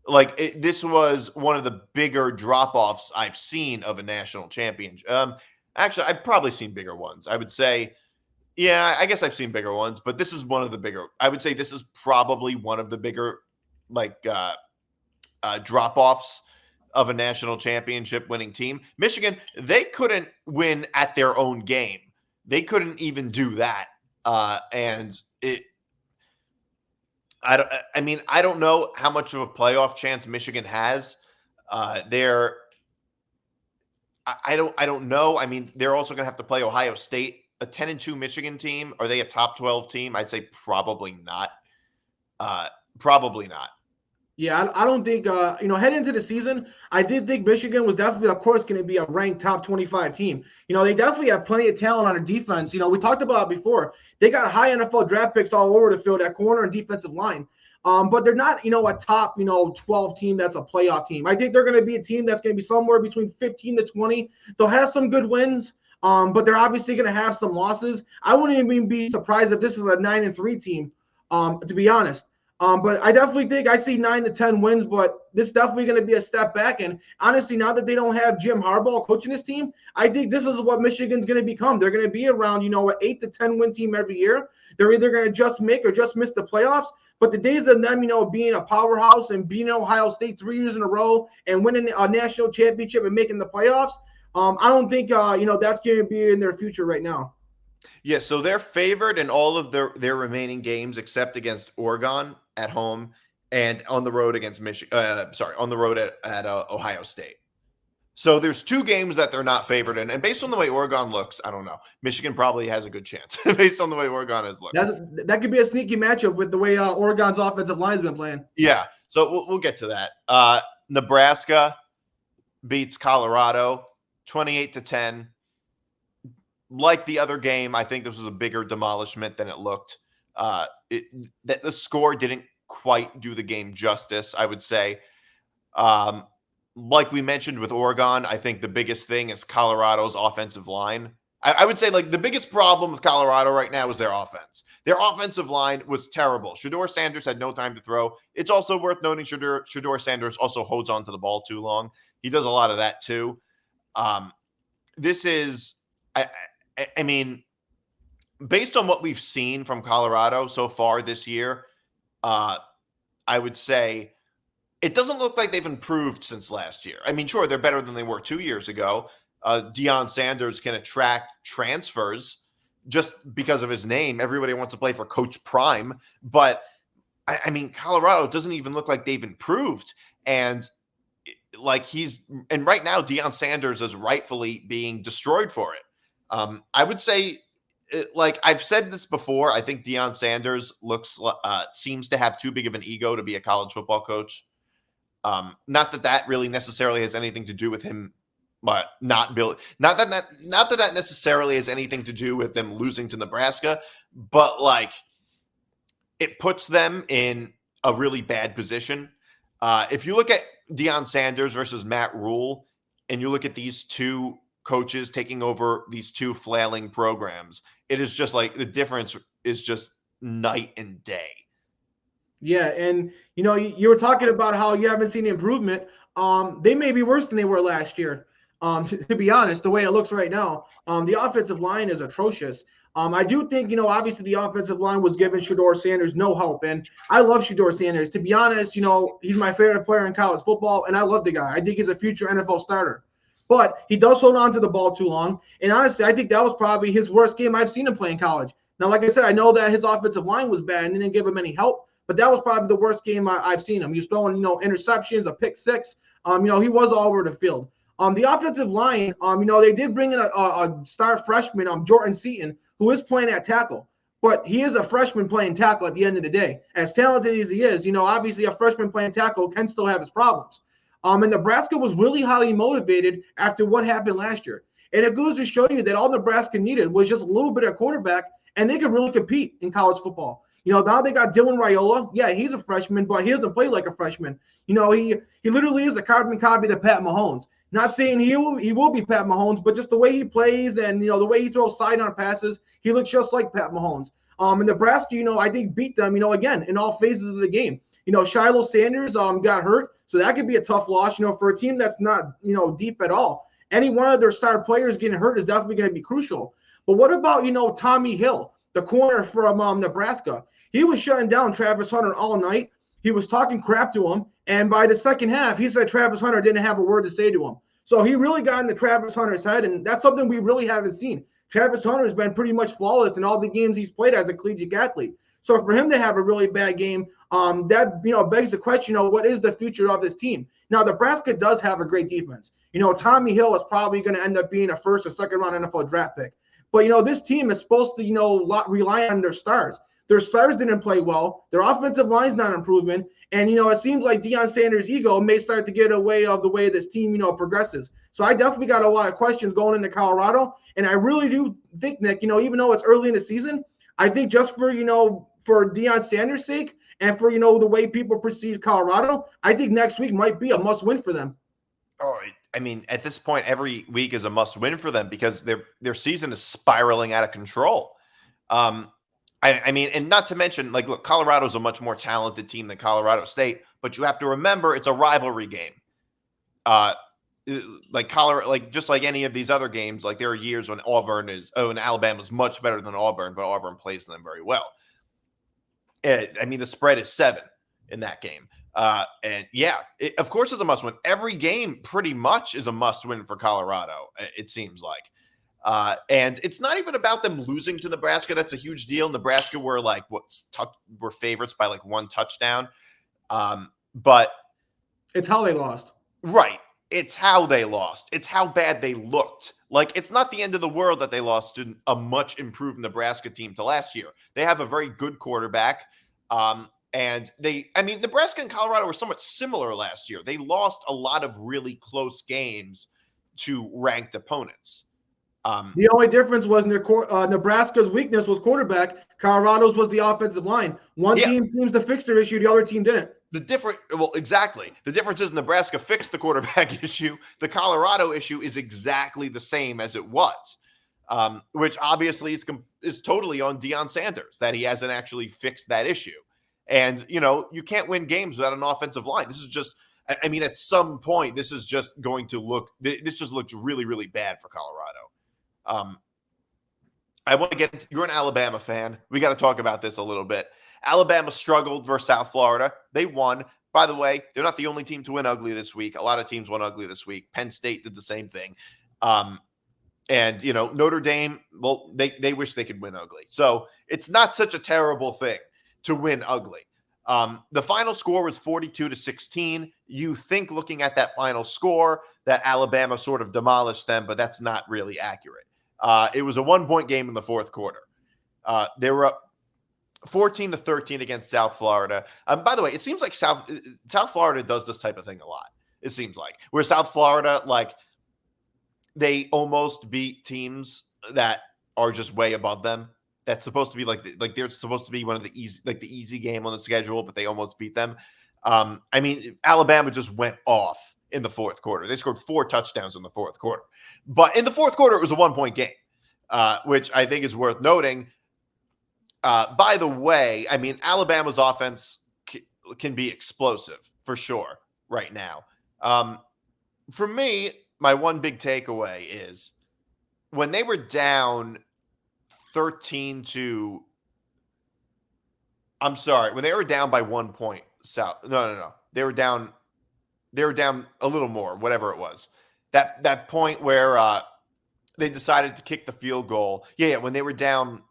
S1: Like, this was one of the bigger drop-offs I've seen of a national championship. Actually, I've probably seen bigger ones. I would say, yeah, I guess I've seen bigger ones, but this is one of the bigger. I would say this is probably one of the bigger, like, drop-offs of a national championship winning team. Michigan, they couldn't win at their own game. They couldn't even do that. And it, I don't know how much of a playoff chance Michigan has. I don't know. I mean, they're also going to have to play Ohio State, a 10-2 Michigan team. Are they a top 12 team? I'd say probably not. Probably not.
S2: Yeah, I don't think, heading into the season, I did think Michigan was definitely, of course, going to be a ranked top 25 team. They definitely have plenty of talent on their defense. We talked about it before. They got high NFL draft picks all over the field at corner and defensive line. But they're not, a top, 12 team that's a playoff team. I think they're going to be a team that's going to be somewhere between 15 to 20. They'll have some good wins, but they're obviously going to have some losses. I wouldn't even be surprised if this is a 9-3 team, to be honest. But I definitely think I see 9 to 10 wins, but this is definitely going to be a step back. And honestly, now that they don't have Jim Harbaugh coaching this team, I think this is what Michigan's going to become. They're going to be around, an 8 to 10 win team every year. They're either going to just make or just miss the playoffs. But the days of them, being a powerhouse and beating Ohio State 3 years in a row and winning a national championship and making the playoffs, I don't think, that's going to be in their future right now.
S1: Yeah, so they're favored in all of their remaining games except against Oregon at home and on the road against Michigan. On the road at Ohio State. So there's 2 games that they're not favored in, and based on the way Oregon looks, I don't know. Michigan probably has a good chance based on the way Oregon is looking.
S2: That could be a sneaky matchup with the way Oregon's offensive line's been playing.
S1: Yeah, so we'll get to that. Nebraska beats Colorado 28-10. Like the other game, I think this was a bigger demolishment than it looked. That the score didn't quite do the game justice, I would say. Like we mentioned with Oregon, I think the biggest thing is Colorado's offensive line. I would say the biggest problem with Colorado right now is their offense. Their offensive line was terrible. Shedeur Sanders had no time to throw. It's also worth noting Shedeur Sanders also holds on to the ball too long. He does a lot of that too. This is, I mean, based on what we've seen from Colorado so far this year, I would say it doesn't look like they've improved since last year. I mean, sure, they're better than they were 2 years ago. Deion Sanders can attract transfers just because of his name. Everybody wants to play for Coach Prime. But, I mean, Colorado doesn't even look like they've improved. And, right now, Deion Sanders is rightfully being destroyed for it. I would say, I've said this before, I think Deion Sanders seems to have too big of an ego to be a college football coach. Not that really necessarily has anything to do with him, but not that necessarily has anything to do with them losing to Nebraska, but it puts them in a really bad position. If you look at Deion Sanders versus Matt Rule, and you look at these two coaches taking over these two flailing programs, it is just the difference is just night and day.
S2: Yeah, and you were talking about how you haven't seen improvement. They may be worse than they were last year. To be honest, the way it looks right now, the offensive line is atrocious. I do think, obviously the offensive line was giving Shedeur Sanders no help, and I love Shedeur Sanders. To be honest, he's my favorite player in college football, and I love the guy. I think he's a future NFL starter. But he does hold on to the ball too long, and honestly, I think that was probably his worst game I've seen him play in college. Now, like I said, I know that his offensive line was bad and didn't give him any help, but that was probably the worst game I've seen him. He was throwing, interceptions, a pick six. He was all over the field. The offensive line, they did bring in a star freshman, Jordan Seaton, who is playing at tackle. But he is a freshman playing tackle at the end of the day. As talented as he is, obviously a freshman playing tackle can still have his problems. And Nebraska was really highly motivated after what happened last year. And it goes to show you that all Nebraska needed was just a little bit of quarterback, and they could really compete in college football. Now they got Dylan Raiola. Yeah, he's a freshman, but he doesn't play like a freshman. He literally is a carbon copy of Pat Mahomes. Not saying he will be Pat Mahomes, but just the way he plays and, the way he throws sidearm passes, he looks just like Pat Mahomes. And Nebraska, I think beat them, again, in all phases of the game. Shiloh Sanders got hurt, so that could be a tough loss, for a team that's not, deep at all. Any one of their star players getting hurt is definitely going to be crucial. But what about, Tommy Hill, the corner from Nebraska? He was shutting down Travis Hunter all night. He was talking crap to him, And by the second half, he said Travis Hunter didn't have a word to say to him. So he really got into Travis Hunter's head, and that's something we really haven't seen. Travis Hunter has been pretty much flawless in all the games he's played as a collegiate athlete. So for him to have a really bad game, that begs the question, what is the future of this team? Now, Nebraska does have a great defense. Tommy Hill is probably going to end up being a first or second round NFL draft pick. But this team is supposed to rely on their stars. Their stars didn't play well. Their offensive line's not improving. And, it seems like Deion Sanders' ego may start to get away of the way this team, progresses. So I definitely got a lot of questions going into Colorado. And I really do think, Nick, even though it's early in the season, I think just for Deion Sanders' sake and for, the way people perceive Colorado, I think next week might be a must-win for them.
S1: Oh, I mean, at this point, every week is a must-win for them because their season is spiraling out of control. I mean, and not to mention, look, Colorado's a much more talented team than Colorado State, but you have to remember it's a rivalry game. Just like any of these other games, there are years when and Alabama's much better than Auburn, but Auburn plays them very well. I mean, the spread is 7 in that game. And yeah, of course it's a must win. Every game pretty much is a must win for Colorado, it seems like. And it's not even about them losing to Nebraska. That's a huge deal. Nebraska were were favorites by 1 touchdown. But
S2: it's how they lost.
S1: Right. It's how they lost. It's how bad they looked. It's not the end of the world that they lost to a much improved Nebraska team to last year. They have a very good quarterback. And Nebraska and Colorado were somewhat similar last year. They lost a lot of really close games to ranked opponents.
S2: The only difference was Nebraska's weakness was quarterback. Colorado's was the offensive line. One team seems to fix their issue. The other team didn't.
S1: Exactly. The difference is Nebraska fixed the quarterback issue. The Colorado issue is exactly the same as it was, which obviously is totally on Deion Sanders that he hasn't actually fixed that issue. And, you can't win games without an offensive line. This is just, at some point, this is just going to this just looks really, really bad for Colorado. I want to get you're an Alabama fan. We got to talk about this a little bit. Alabama struggled versus South Florida. They won. By the way, they're not the only team to win ugly this week. A lot of teams won ugly this week. Penn State did the same thing. And Notre Dame, well, they wish they could win ugly. So it's not such a terrible thing to win ugly. The final score was 42-16. You think looking at that final score that Alabama sort of demolished them, but that's not really accurate. It was a 1-point game in the fourth quarter. They were up 14-13 against South Florida. By the way, it seems like South Florida does this type of thing a lot. It seems like where South Florida, they almost beat teams that are just way above them. That's supposed to be they're supposed to be one of the easy game on the schedule, but they almost beat them. Alabama just went off in the fourth quarter. They scored 4 touchdowns in the fourth quarter. But in the fourth quarter, it was a 1-point game, which I think is worth noting. By the way, Alabama's offense can be explosive for sure right now. For me, my one big takeaway is when they were down when they were down by 1 point, No. They were down a little more, whatever it was. That point where they decided to kick the field goal. Yeah, when they were down.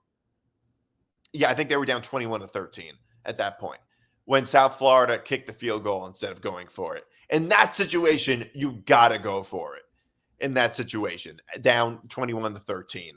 S1: Yeah, I think they were down 21-13 at that point when South Florida kicked the field goal instead of going for it. In that situation, you got to go for it. In that situation, down 21-13.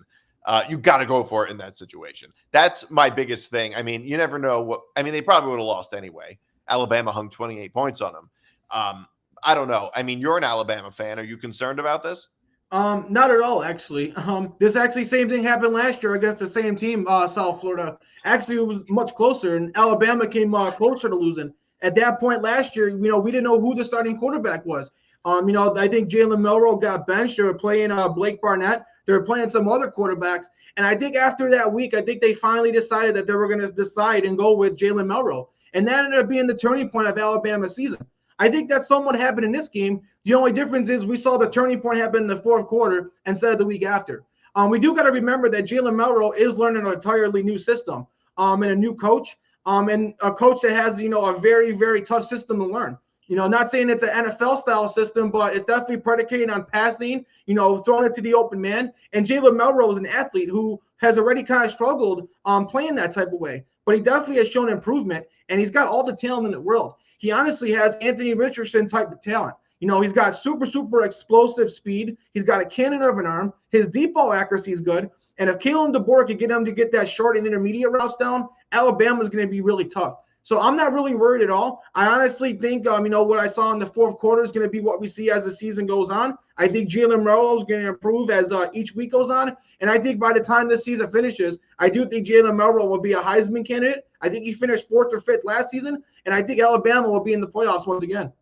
S1: You got to go for it in that situation. That's my biggest thing. You never know they probably would have lost anyway. Alabama hung 28 points on them. I don't know. You're an Alabama fan. Are you concerned about this?
S2: Not at all, actually. This same thing happened last year against the same team, South Florida. Actually, it was much closer, and Alabama came closer to losing. At that point last year, we didn't know who the starting quarterback was. I think Jalen Milroe got benched. They were playing Blake Barnett. They were playing some other quarterbacks. And I think after that week, I think they finally decided that they were going to decide and go with Jalen Milroe. And that ended up being the turning point of Alabama's season. I think that somewhat happened in this game. The only difference is we saw the turning point happen in the fourth quarter instead of the week after. We do got to remember that Jalen Milroe is learning an entirely new system and a new coach and a coach that has, a very, very tough system to learn. Not saying it's an NFL style system, but it's definitely predicated on passing, throwing it to the open man. And Jalen Melrose is an athlete who has already kind of struggled playing that type of way, but he definitely has shown improvement, and he's got all the talent in the world. He honestly has Anthony Richardson type of talent. He's got super, super explosive speed. He's got a cannon of an arm. His deep ball accuracy is good. And if Kalen DeBoer could get him to get that short and intermediate routes down, Alabama's going to be really tough. So I'm not really worried at all. I honestly think, what I saw in the fourth quarter is going to be what we see as the season goes on. I think Jalen Melrose is going to improve as each week goes on. And I think by the time this season finishes, I do think Jalen Melrose will be a Heisman candidate. I think he finished 4th or 5th last season. And I think Alabama will be in the playoffs once again.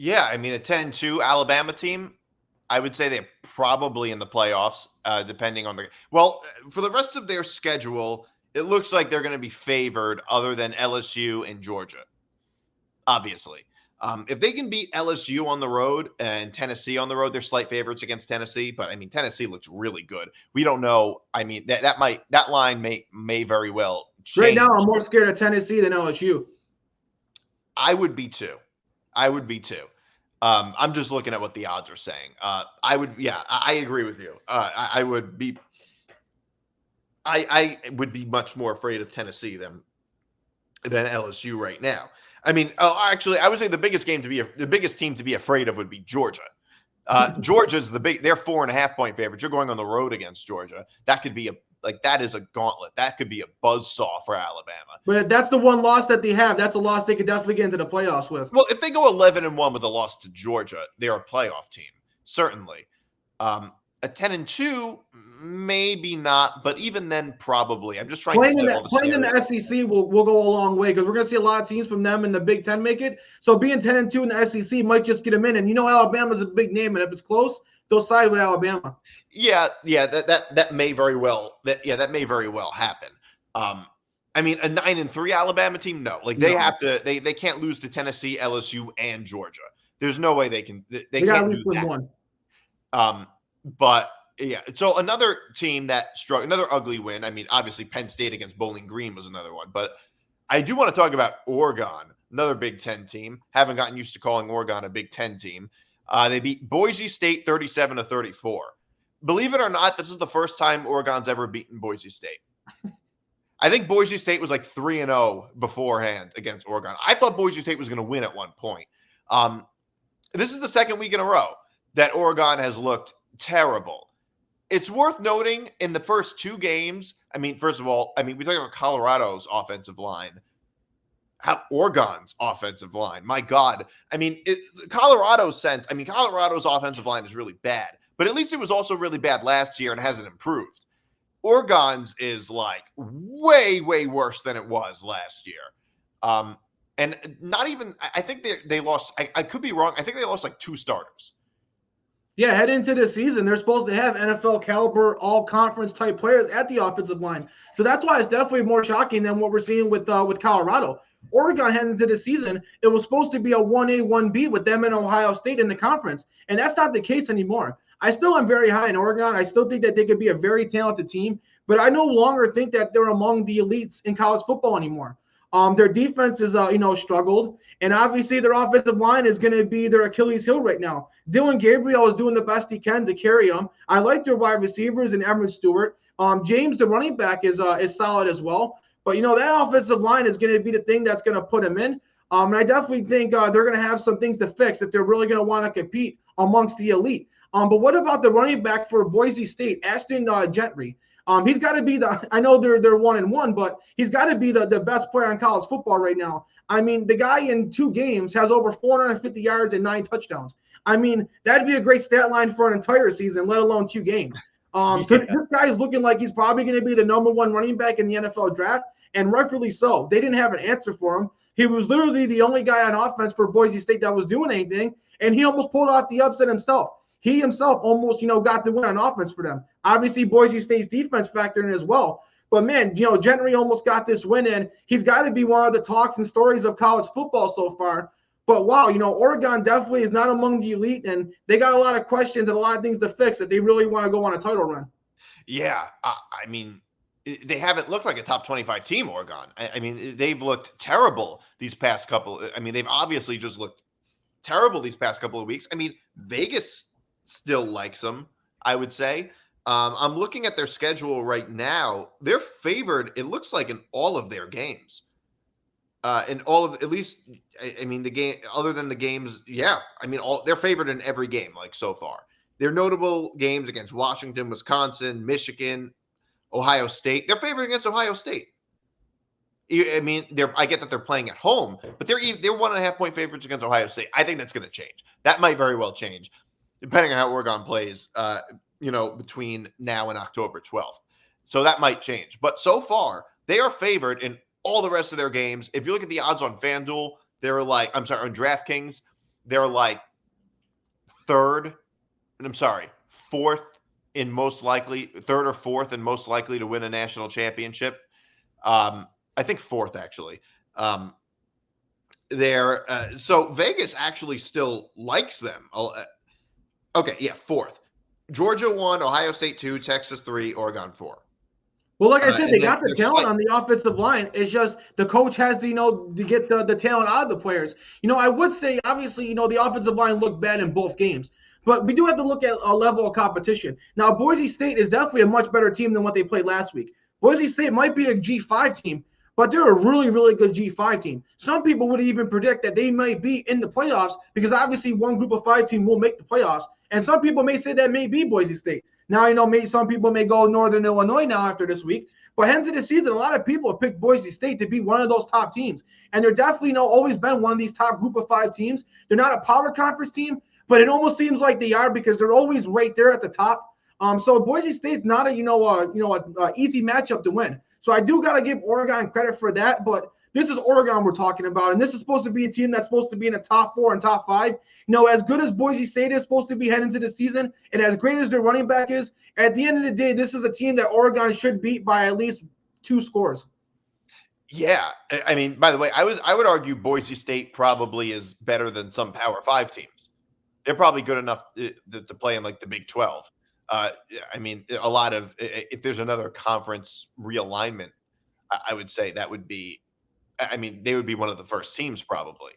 S1: Yeah, I mean, a 10-2 Alabama team, I would say they're probably in the playoffs, depending on for the rest of their schedule, it looks like they're going to be favored other than LSU and Georgia, obviously. If they can beat LSU on the road and Tennessee on the road, they're slight favorites against Tennessee. But I mean, Tennessee looks really good. We don't know. I mean, that line may very well change.
S2: Right now, I'm more scared of Tennessee than LSU.
S1: I would be too. I'm just looking at what the odds are saying. I agree with you. I would be much more afraid of Tennessee than LSU right now. I mean, actually, I would say the biggest team to be afraid of would be Georgia. Georgia's they're 4.5-point favorites. You're going on the road against Georgia. That could be that is a gauntlet. That could be a buzzsaw for Alabama. But
S2: that's the one loss that they have. That's a loss they could definitely get into the playoffs with.
S1: Well, if they go 11-1 with a loss to Georgia, they're a playoff team, certainly. A 10-2, maybe not, but even then, probably. I'm just trying
S2: playing in the SEC will go a long way because we're going to see a lot of teams from them in the Big Ten make it. So being 10-2 in the SEC might just get them in. And Alabama's a big name, and if it's close, they'll side with Alabama.
S1: Yeah, that may very well happen. I mean, a 9-3 Alabama team, no. They can't lose to Tennessee, LSU, and Georgia. There's no way they can. They can't do that. One. But yeah, so another team that struck another ugly win. I mean, obviously Penn State against Bowling Green was another one, but I do want to talk about Oregon, another Big Ten team. Haven't gotten used to calling Oregon a Big Ten team. They beat Boise State 37-34. Believe it or not, this is the first time Oregon's ever beaten Boise State. I think Boise State was 3-0 beforehand against Oregon. I thought Boise State was going to win at one point. This is the second week in a row that Oregon has looked terrible. It's worth noting in the first 2 games. I mean, first of all, we talk about Colorado's offensive line. Oregon's offensive line. My God. Colorado's offensive line is really bad, but at least it was also really bad last year and hasn't improved. Oregon's is way, way worse than it was last year. And not even, I think they lost, I could be wrong. I think they lost 2 starters.
S2: Yeah, head into the season, they're supposed to have NFL caliber, all conference type players at the offensive line. So that's why it's definitely more shocking than what we're seeing with Colorado. Oregon heading into the season, it was supposed to be a 1A, 1B with them and Ohio State in the conference. And that's not the case anymore. I still am very high in Oregon. I still think that they could be a very talented team, but I no longer think that they're among the elites in college football anymore. Their defense is, struggled, and obviously their offensive line is going to be their Achilles heel right now. Dylan Gabriel is doing the best he can to carry them. I like their wide receivers and Evan Stewart. James, the running back, is solid as well. But, that offensive line is going to be the thing that's going to put them in. And I definitely think they're going to have some things to fix if they're really going to want to compete amongst the elite. But what about the running back for Boise State, Ashton Gentry? He's got to be I know they're 1-1, but he's got to be the best player in college football right now. The guy in 2 games has over 450 yards and 9 touchdowns. That'd be a great stat line for an entire season, let alone 2 games. So this guy is looking like he's probably going to be the number 1 running back in the NFL draft, and rightfully so. They didn't have an answer for him. He was literally the only guy on offense for Boise State that was doing anything, and he almost pulled off the upset himself. He himself almost, got the win on offense for them. Obviously, Boise State's defense factored in as well. But, man, Gentry almost got this win, and he's got to be one of the talks and stories of college football so far. But, wow, Oregon definitely is not among the elite, and they got a lot of questions and a lot of things to fix if they really want to go on a title run.
S1: Yeah, they haven't looked like a top 25 team, Oregon. They've looked terrible these past couple. They've obviously just looked terrible these past couple of weeks. I mean, Vegas still likes them, I would say. I'm looking at their schedule right now. They're favored, it looks like, in all of their games. In all of, at least, I mean, the game, other than the games, yeah. I mean, they're favored in every game, like, so far. Their notable games against Washington, Wisconsin, Michigan, Ohio State. They're favored against Ohio State. I mean, I get that they're playing at home, but they're 1.5 point favorites against Ohio State. I think that's going to change. That might very well change, depending on how Oregon plays. Between now and October 12th. So that might change. But so far, they are favored in all the rest of their games. If you look at the odds on FanDuel, they're like, on DraftKings, they're like fourth in most likely, third or fourth and most likely to win a national championship. I think fourth, actually. So Vegas actually still likes them. Okay, yeah, fourth. Georgia 1, Ohio State 2, Texas 3, Oregon 4.
S2: Well, like I said, they got the talent on the offensive line. It's just the coach has to, to get the talent out of the players. I would say, obviously, the offensive line looked bad in both games. But we do have to look at a level of competition. Now, Boise State is definitely a much better team than what they played last week. Boise State might be a G5 team, but they're a really, really good G5 team. Some people would even predict that they might be in the playoffs because obviously one group of 5 team will make the playoffs. And some people may say that may be Boise State. Now, some people may go Northern Illinois now after this week. But heading to the season, a lot of people have picked Boise State to be one of those top teams. And they're definitely, always been one of these top group of 5 teams. They're not a power conference team, but it almost seems like they are because they're always right there at the top. So Boise State's not a easy matchup to win. So I do got to give Oregon credit for that, but this is Oregon we're talking about, and this is supposed to be a team that's supposed to be in the top 4 and top 5. As good as Boise State is supposed to be heading into the season, and as great as their running back is, at the end of the day, this is a team that Oregon should beat by at least 2 scores.
S1: Yeah, I mean, by the way, I would argue Boise State probably is better than some Power 5 teams. They're probably good enough to play in like the Big 12. I mean, a lot of, if there's another conference realignment, I would say that would be, I mean, they would be one of the first teams probably.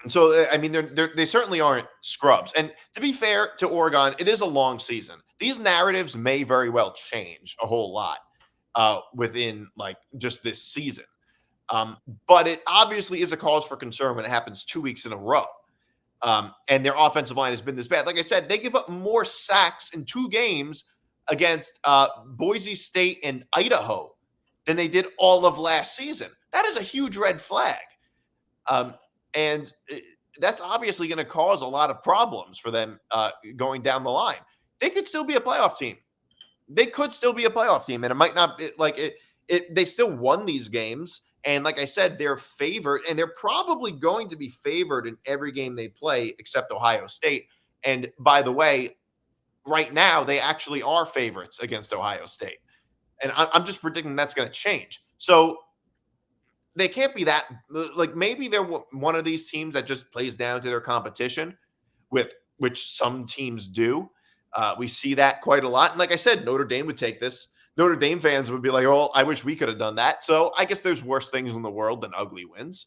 S1: So, I mean, they certainly aren't scrubs. And to be fair to Oregon, it is a long season. These narratives may very well change a whole lot within like just this season. But it obviously is a cause for concern when it happens 2 weeks in a row. And their offensive line has been this bad. Like I said, they give up more sacks in 2 games against Boise State and Idaho than they did all of last season. That is a huge red flag. And that's obviously going to cause a lot of problems for them going down the line. They could still be a playoff team. And it might not be like it. They still won these games. And like I said, they're favored, and they're probably going to be favored in every game they play except Ohio State. And by the way, right now, they actually are favorites against Ohio State. And I'm just predicting that's going to change. So they can't be that, like, maybe they're one of these teams that just plays down to their competition, which some teams do. We see that quite a lot. And like I said, Notre Dame would take this. Notre Dame fans would be like, oh, I wish we could have done that. So I guess there's worse things in the world than ugly wins.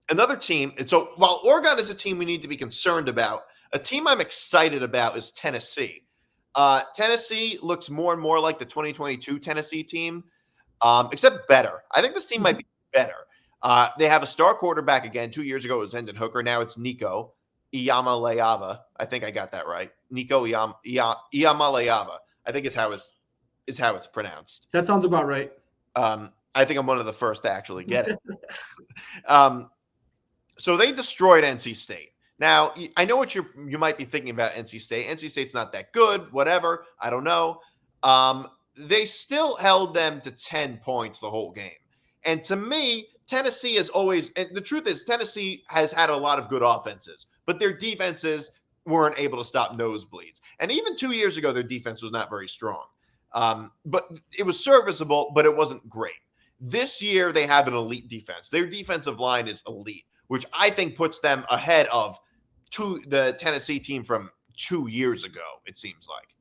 S1: Another team, and so while Oregon is a team we need to be concerned about, a team I'm excited about is Tennessee. Tennessee looks more and more like the 2022 Tennessee team, except better. I think this team might be better. They have a star quarterback again. 2 years ago it was Hendon Hooker. Now it's Nico Iamaleava. I think I got that right. Nico Iamaleava. I think is how it's pronounced.
S2: That sounds about right.
S1: I think I'm one of the first to actually get it. So they destroyed NC State. Now, I know what you might be thinking about NC State. NC State's not that good, whatever. I don't know. They still held them to 10 points the whole game. And to me, Tennessee is always, and the truth is Tennessee has had a lot of good offenses, but their defenses weren't able to stop nosebleeds. And even 2 years ago, their defense was not very strong. But it was serviceable, but it wasn't great. This year, they have an elite defense. Their defensive line is elite, which I think puts them ahead of the Tennessee team from 2 years ago, it seems like.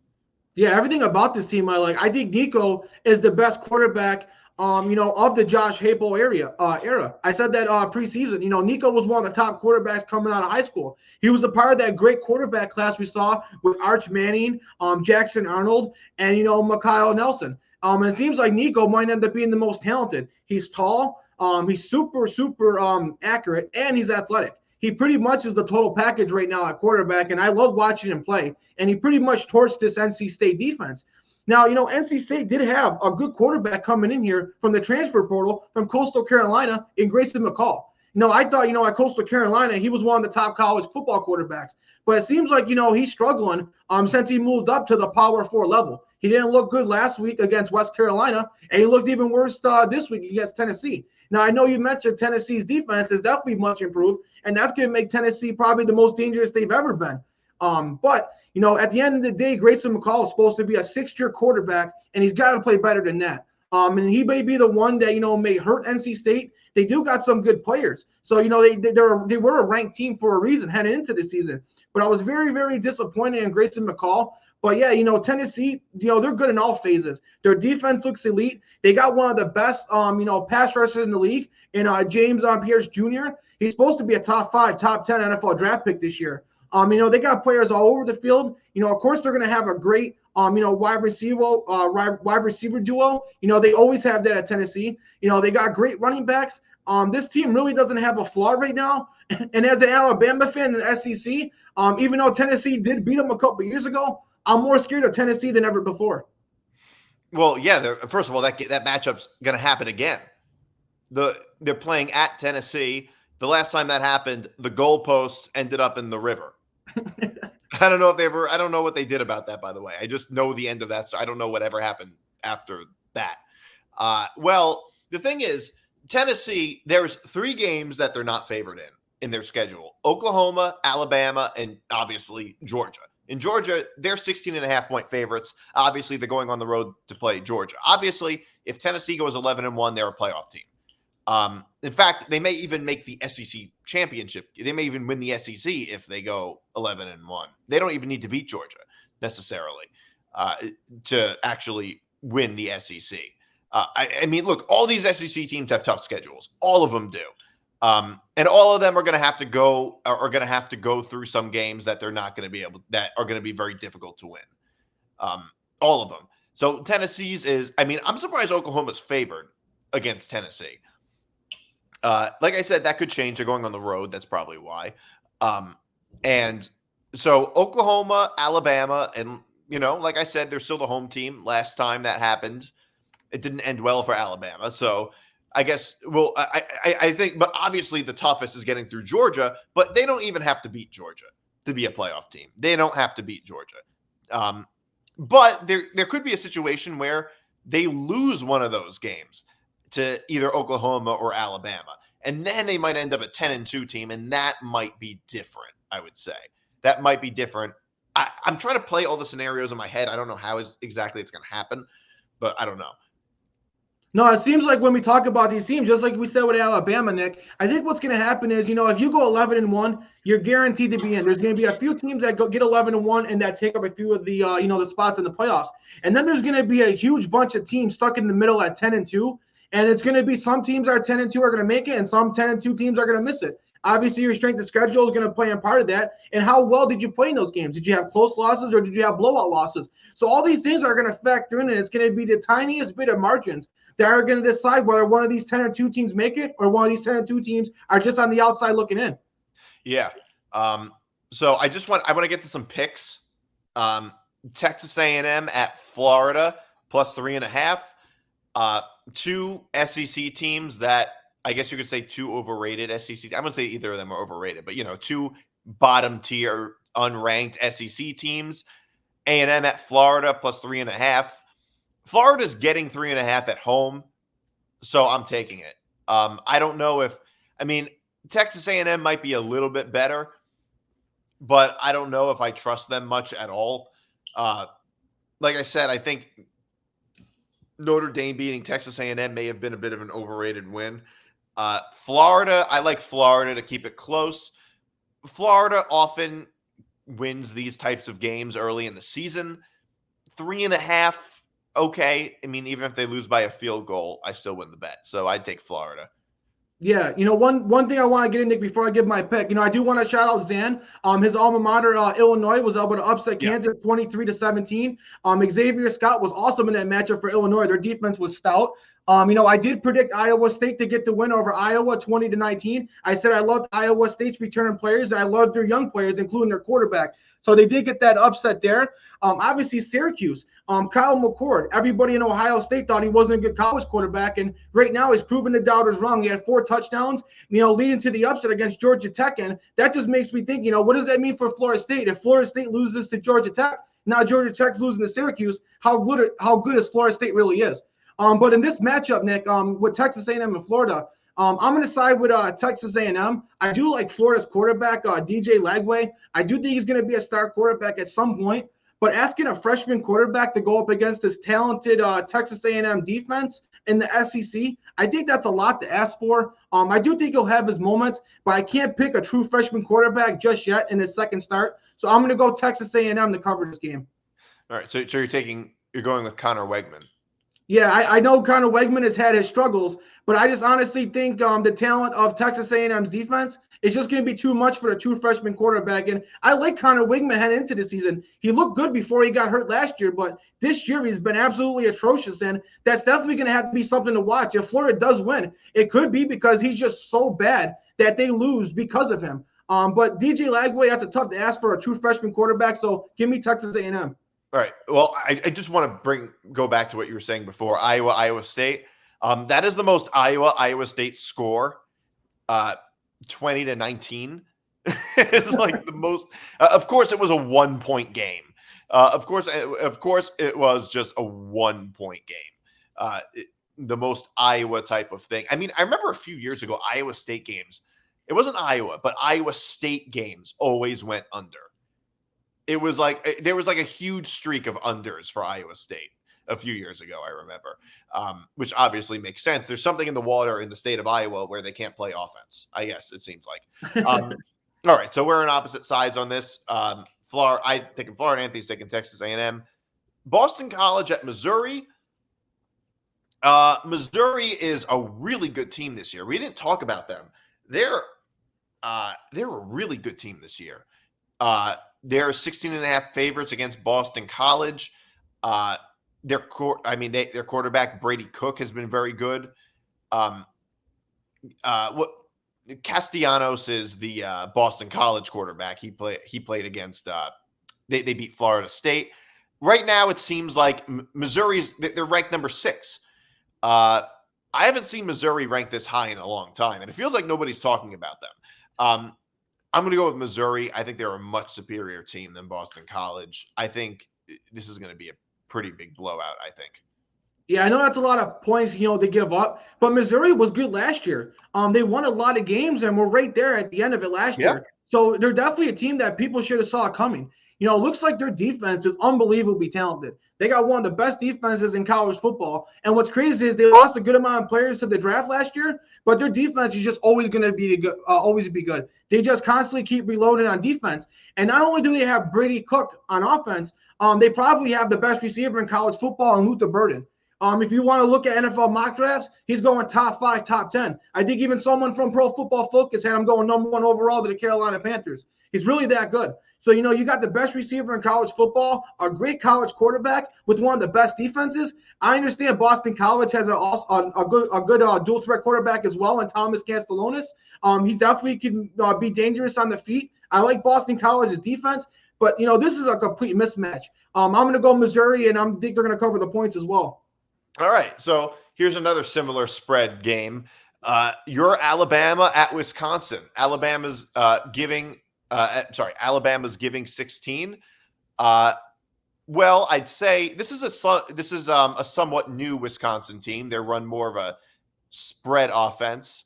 S2: Yeah, everything about this team I like. I think Nico is the best quarterback of the Josh Heupel era. I said that preseason. Nico was one of the top quarterbacks coming out of high school. He was a part of that great quarterback class we saw with Arch Manning, Jackson Arnold, and Mikhail Nelson. And it seems like Nico might end up being the most talented. He's tall, he's super accurate, and he's athletic. He pretty much is the total package right now at quarterback, and I love watching him play. And he pretty much torched this NC State defense. Now, NC State did have a good quarterback coming in here from the transfer portal from Coastal Carolina in Grayson McCall. I thought, at Coastal Carolina, he was one of the top college football quarterbacks. But it seems like, he's struggling since he moved up to the Power 4 level. He didn't look good last week against West Carolina, and he looked even worse this week against Tennessee. Now, I know you mentioned Tennessee's defense is definitely much improved, and that's going to make Tennessee probably the most dangerous they've ever been. But at the end of the day, Grayson McCall is supposed to be a sixth-year quarterback, and he's got to play better than that. And he may be the one that, may hurt NC State. They do got some good players. So, they were a ranked team for a reason heading into the season. But I was very, very disappointed in Grayson McCall. But, yeah, Tennessee, they're good in all phases. Their defense looks elite. They got one of the best, pass rushers in the league in James Pierce Jr. He's supposed to be a top 5, top 10 NFL draft pick this year. They got players all over the field. Of course, they're going to have a great, wide receiver duo. They always have that at Tennessee. They got great running backs. This team really doesn't have a flaw right now. And as an Alabama fan in the SEC, even though Tennessee did beat them a couple of years ago, I'm more scared of Tennessee than ever before.
S1: Well, yeah. First of all, that matchup's going to happen again. They're playing at Tennessee. The last time that happened, the goalposts ended up in the river. I don't know what they did about that, by the way. I just know the end of that, so I don't know whatever happened after that. Well, the thing is, Tennessee, there's 3 games that they're not favored in their schedule. Oklahoma, Alabama, and obviously Georgia. In Georgia, they're 16.5-point favorites. Obviously, they're going on the road to play Georgia. Obviously, if Tennessee goes 11-1, they're a playoff team. In fact, they may even make the SEC championship. They may even win the SEC if they go 11-1. They don't even need to beat Georgia necessarily to actually win the SEC. I mean, look, all these SEC teams have tough schedules. All of them do. And all of them are going to have to go through some games that they're not going to that are going to be very difficult to win. All of them. So Tennessee's I'm surprised Oklahoma's favored against Tennessee. Like I said, that could change. They're going on the road. That's probably why. And so Oklahoma, Alabama, and, like I said, they're still the home team. Last time that happened, it didn't end well for Alabama. So I guess, I think, but obviously the toughest is getting through Georgia, but they don't even have to beat Georgia to be a playoff team. They don't have to beat Georgia. But there could be a situation where they lose one of those games to either Oklahoma or Alabama. And then they might end up a 10-2 team, and that might be different, I would say. That might be different. I'm trying to play all the scenarios in my head. I don't know how exactly it's going to happen, but I don't know.
S2: No, it seems like when we talk about these teams, just like we said with Alabama, Nick, I think what's going to happen is, if you go 11-1, you're guaranteed to be in. There's going to be a few teams that get 11-1 and that take up a few of the, the spots in the playoffs. And then there's going to be a huge bunch of teams stuck in the middle at 10-2. And it's going to be some teams that are 10-2 are going to make it, and some 10-2 teams are going to miss it. Obviously, your strength of schedule is going to play a part of that. And how well did you play in those games? Did you have close losses or did you have blowout losses? So all these things are going to factor in, and it's going to be the tiniest bit of margins that are going to decide whether one of these 10-2 teams make it or one of these 10-2 teams are just on the outside looking in. Yeah.
S1: So I want to get to some picks. Texas A&M at Florida plus 3.5. 2 SEC teams that I guess you could say 2 overrated SEC. I wouldn't say either of them are overrated, but 2 bottom tier unranked SEC teams. A&M at Florida plus 3.5. Florida's getting 3.5 at home, so I'm taking it. I don't know Texas A&M might be a little bit better, but I don't know if I trust them much at all. Like I said, I think Notre Dame beating Texas A&M may have been a bit of an overrated win. Florida, I like Florida to keep it close. Florida often wins these types of games early in the season. 3.5, okay. I mean, even if they lose by a field goal, I still win the bet. So I'd take Florida.
S2: Yeah, one thing I want to get in, Nick, before I give my pick, I do want to shout out Zan. His alma mater, Illinois, was able to upset Kansas 23-17. Xavier Scott was awesome in that matchup for Illinois. Their defense was stout. I did predict Iowa State to get the win over Iowa 20-19. I said I loved Iowa State's returning players, and I loved their young players, including their quarterback. So they did get that upset there. Obviously, Syracuse, Kyle McCord, everybody in Ohio State thought he wasn't a good college quarterback, and right now he's proven the doubters wrong. He had 4 touchdowns, leading to the upset against Georgia Tech, and that just makes me think, what does that mean for Florida State? If Florida State loses to Georgia Tech, now Georgia Tech's losing to Syracuse, how good is Florida State really is? But in this matchup, Nick, with Texas A&M and Florida, I'm going to side with Texas A&M. I do like Florida's quarterback, DJ Lagway. I do think he's going to be a star quarterback at some point. But asking a freshman quarterback to go up against this talented Texas A&M defense in the SEC, I think that's a lot to ask for. I do think he'll have his moments, but I can't pick a true freshman quarterback just yet in his second start. So I'm going to go Texas A&M to cover this game.
S1: All right, so you're going with Connor Wegman.
S2: Yeah, I know Connor Wegman has had his struggles, but I just honestly think the talent of Texas A&M's defense is just going to be too much for the true freshman quarterback. And I like Connor Wegman heading into the season. He looked good before he got hurt last year, but this year he's been absolutely atrocious, and that's definitely going to have to be something to watch. If Florida does win, it could be because he's just so bad that they lose because of him. But DJ Lagway, that's a tough to ask for a true freshman quarterback, so give me Texas A&M.
S1: All right. Well, I just want to go back to what you were saying before. Iowa State. That is the most Iowa State score. 20-19. It's like the most. Of course, it was a 1-point game. Of course, it was just a 1-point game. The most Iowa type of thing. I mean, I remember a few years ago, Iowa State games. It wasn't Iowa, but Iowa State games always went under. It was like there was like a huge streak of unders for Iowa State a few years ago, I remember, which obviously makes sense. There's something in the water in the state of Iowa where they can't play offense, I guess it seems like. All right, so we're on opposite sides on this. Florida, I'm taking Florida. Anthony's taking Texas A&M. Boston College at Missouri. Missouri is a really good team this year. We didn't talk about them. They're a really good team this year. They're 16.5 favorites against Boston College. Their quarterback Brady Cook has been very good. Castellanos is the Boston College quarterback. He played against. They beat Florida State. Right now, it seems like they're ranked number 6. I haven't seen Missouri ranked this high in a long time, and it feels like nobody's talking about them. I'm going to go with Missouri. I think they're a much superior team than Boston College. I think this is going to be a pretty big blowout, I think.
S2: Yeah, I know that's a lot of points, to give up, but Missouri was good last year. They won a lot of games and were right there at the end of it last year. So they're definitely a team that people should have saw coming. It looks like their defense is unbelievably talented. They got one of the best defenses in college football. And what's crazy is they lost a good amount of players to the draft last year, but their defense is just always going to be good. Always be good. They just constantly keep reloading on defense. And not only do they have Brady Cook on offense, they probably have the best receiver in college football in Luther Burden. If you want to look at NFL mock drafts, he's going top 5, top 10. I think even someone from Pro Football Focus had him going number 1 overall to the Carolina Panthers. He's really that good. So, you got the best receiver in college football, a great college quarterback with one of the best defenses. I understand Boston College has a good dual threat quarterback as well, and Thomas Castellanos. He definitely can be dangerous on the feet. I like Boston College's defense, but, this is a complete mismatch. I'm going to go Missouri, and I think they're going to cover the points as well.
S1: All right, so here's another similar spread game. Your Alabama at Wisconsin. Alabama's giving 16. Well, I'd say this is a somewhat new Wisconsin team. They run more of a spread offense,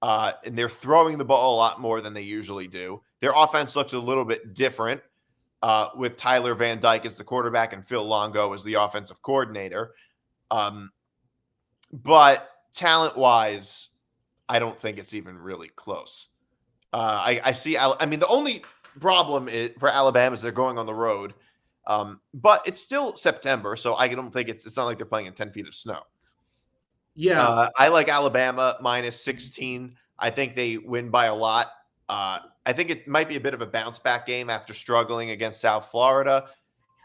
S1: and they're throwing the ball a lot more than they usually do. Their offense looks a little bit different with Tyler Van Dyke as the quarterback and Phil Longo as the offensive coordinator. But talent-wise, I don't think it's even really close. I see. I mean, the only problem for Alabama is they're going on the road. But it's still September, so I don't think it's not like they're playing in 10 feet of snow.
S2: Yeah.
S1: I like Alabama minus 16. I think they win by a lot. I think it might be a bit of a bounce back game after struggling against South Florida.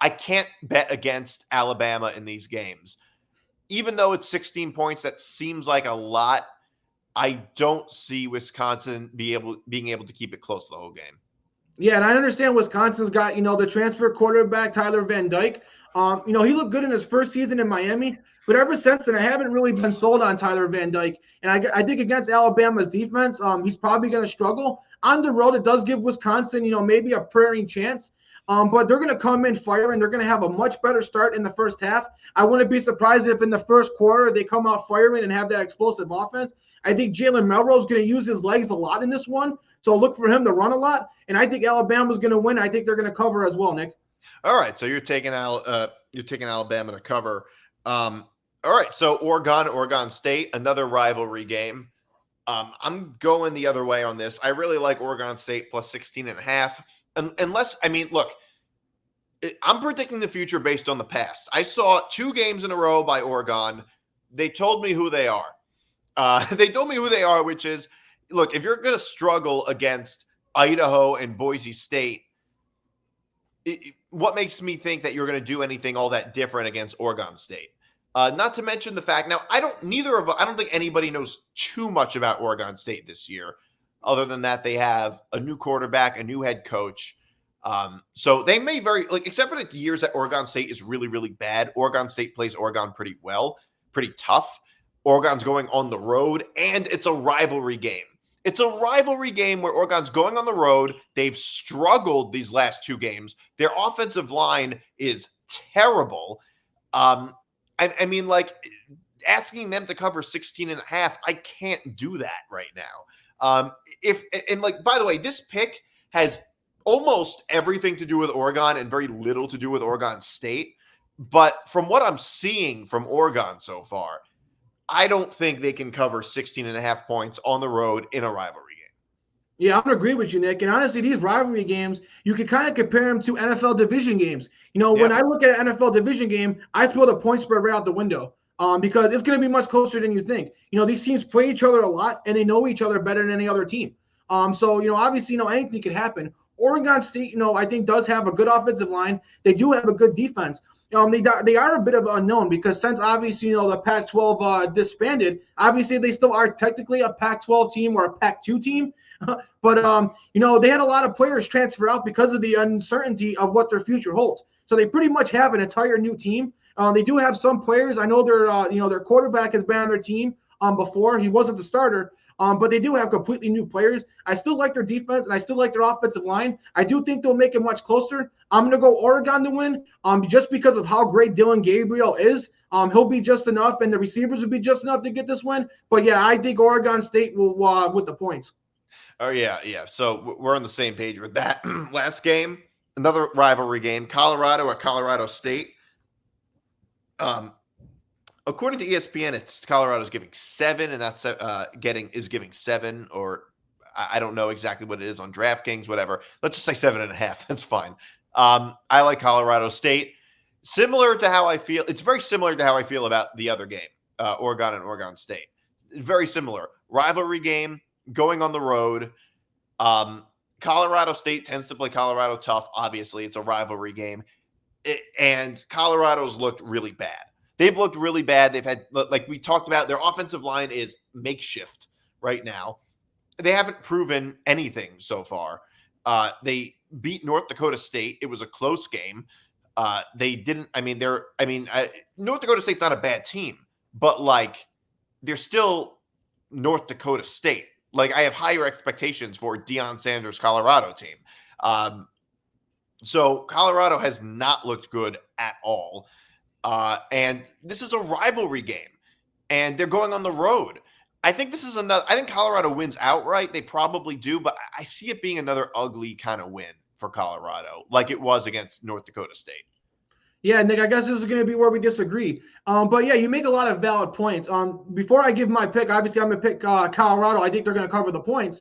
S1: I can't bet against Alabama in these games. Even though it's 16 points, that seems like a lot. I don't see Wisconsin being able to keep it close the whole game.
S2: Yeah, and I understand Wisconsin's got, the transfer quarterback, Tyler Van Dyke. He looked good in his first season in Miami, but ever since then, I haven't really been sold on Tyler Van Dyke. And I think against Alabama's defense, he's probably going to struggle. On the road, it does give Wisconsin, maybe a praying chance. But they're going to come in firing. They're going to have a much better start in the first half. I wouldn't be surprised if in the first quarter they come out firing and have that explosive offense. I think Jalen Melrose is going to use his legs a lot in this one. So look for him to run a lot. And I think Alabama's going to win. I think they're going to cover as well, Nick.
S1: All right. So you're taking Alabama to cover. All right. So Oregon State, another rivalry game. I'm going the other way on this. I really like Oregon State plus 16.5. Unless, look, I'm predicting the future based on the past. I saw 2 games in a row by Oregon. They told me who they are. Which is, look, if you're going to struggle against Idaho and Boise State, what makes me think that you're going to do anything all that different against Oregon State? Not to mention the fact, now, I don't think anybody knows too much about Oregon State this year, other than that they have a new quarterback, a new head coach. So they may except for the years that Oregon State is really, really bad, Oregon State plays Oregon pretty well, pretty tough. Oregon's going on the road, and it's a rivalry game. It's a rivalry game where Oregon's going on the road. They've struggled these last 2 games. Their offensive line is terrible. Asking them to cover 16.5, I can't do that right now. By the way, this pick has almost everything to do with Oregon and very little to do with Oregon State. But from what I'm seeing from Oregon so far, I don't think they can cover 16.5 points on the road in a rivalry game.
S2: Yeah, I'm going to agree with you, Nick. And honestly, these rivalry games, you can kind of compare them to NFL division games. When I look at an NFL division game, I throw the point spread right out the window because it's going to be much closer than you think. These teams play each other a lot, and they know each other better than any other team. Obviously, anything could happen. Oregon State, I think does have a good offensive line. They do have a good defense. They are a bit of unknown because since obviously, the Pac-12 disbanded, obviously they still are technically a Pac-12 team or a Pac-2 team. But, they had a lot of players transfer out because of the uncertainty of what their future holds. So they pretty much have an entire new team. They do have some players. I know their quarterback has been on their team before. He wasn't the starter. But they do have completely new players. I still like their defense, and I still like their offensive line. I do think they'll make it much closer. I'm going to go Oregon to win just because of how great Dylan Gabriel is. He'll be just enough, and the receivers will be just enough to get this win. But, yeah, I think Oregon State will with the points.
S1: Oh, yeah. So we're on the same page with that. Last game, another rivalry game, Colorado at Colorado State. According to ESPN, it's Colorado's giving 7, and that's giving 7, or I don't know exactly what it is on DraftKings, whatever. Let's just say 7.5. That's fine. I like Colorado State. Similar to how I feel. It's very similar to how I feel about the other game, Oregon and Oregon State. Very similar. Rivalry game, going on the road. Colorado State tends to play Colorado tough. Obviously, it's a rivalry game. And Colorado's looked really bad. They've looked really bad. They've had, like we talked about, their offensive line is makeshift right now. They haven't proven anything so far. They beat North Dakota State. It was a close game. They didn't, North Dakota State's not a bad team, but they're still North Dakota State. I have higher expectations for Deion Sanders' Colorado team. So Colorado has not looked good at all. And this is a rivalry game, and they're going on the road. I think Colorado wins outright. They probably do, but I see it being another ugly kind of win for Colorado, like it was against North Dakota State.
S2: Yeah, Nick, I guess this is going to be where we disagree. But yeah, you make a lot of valid points. Before I give my pick, obviously I'm going to pick Colorado. I think they're going to cover the points.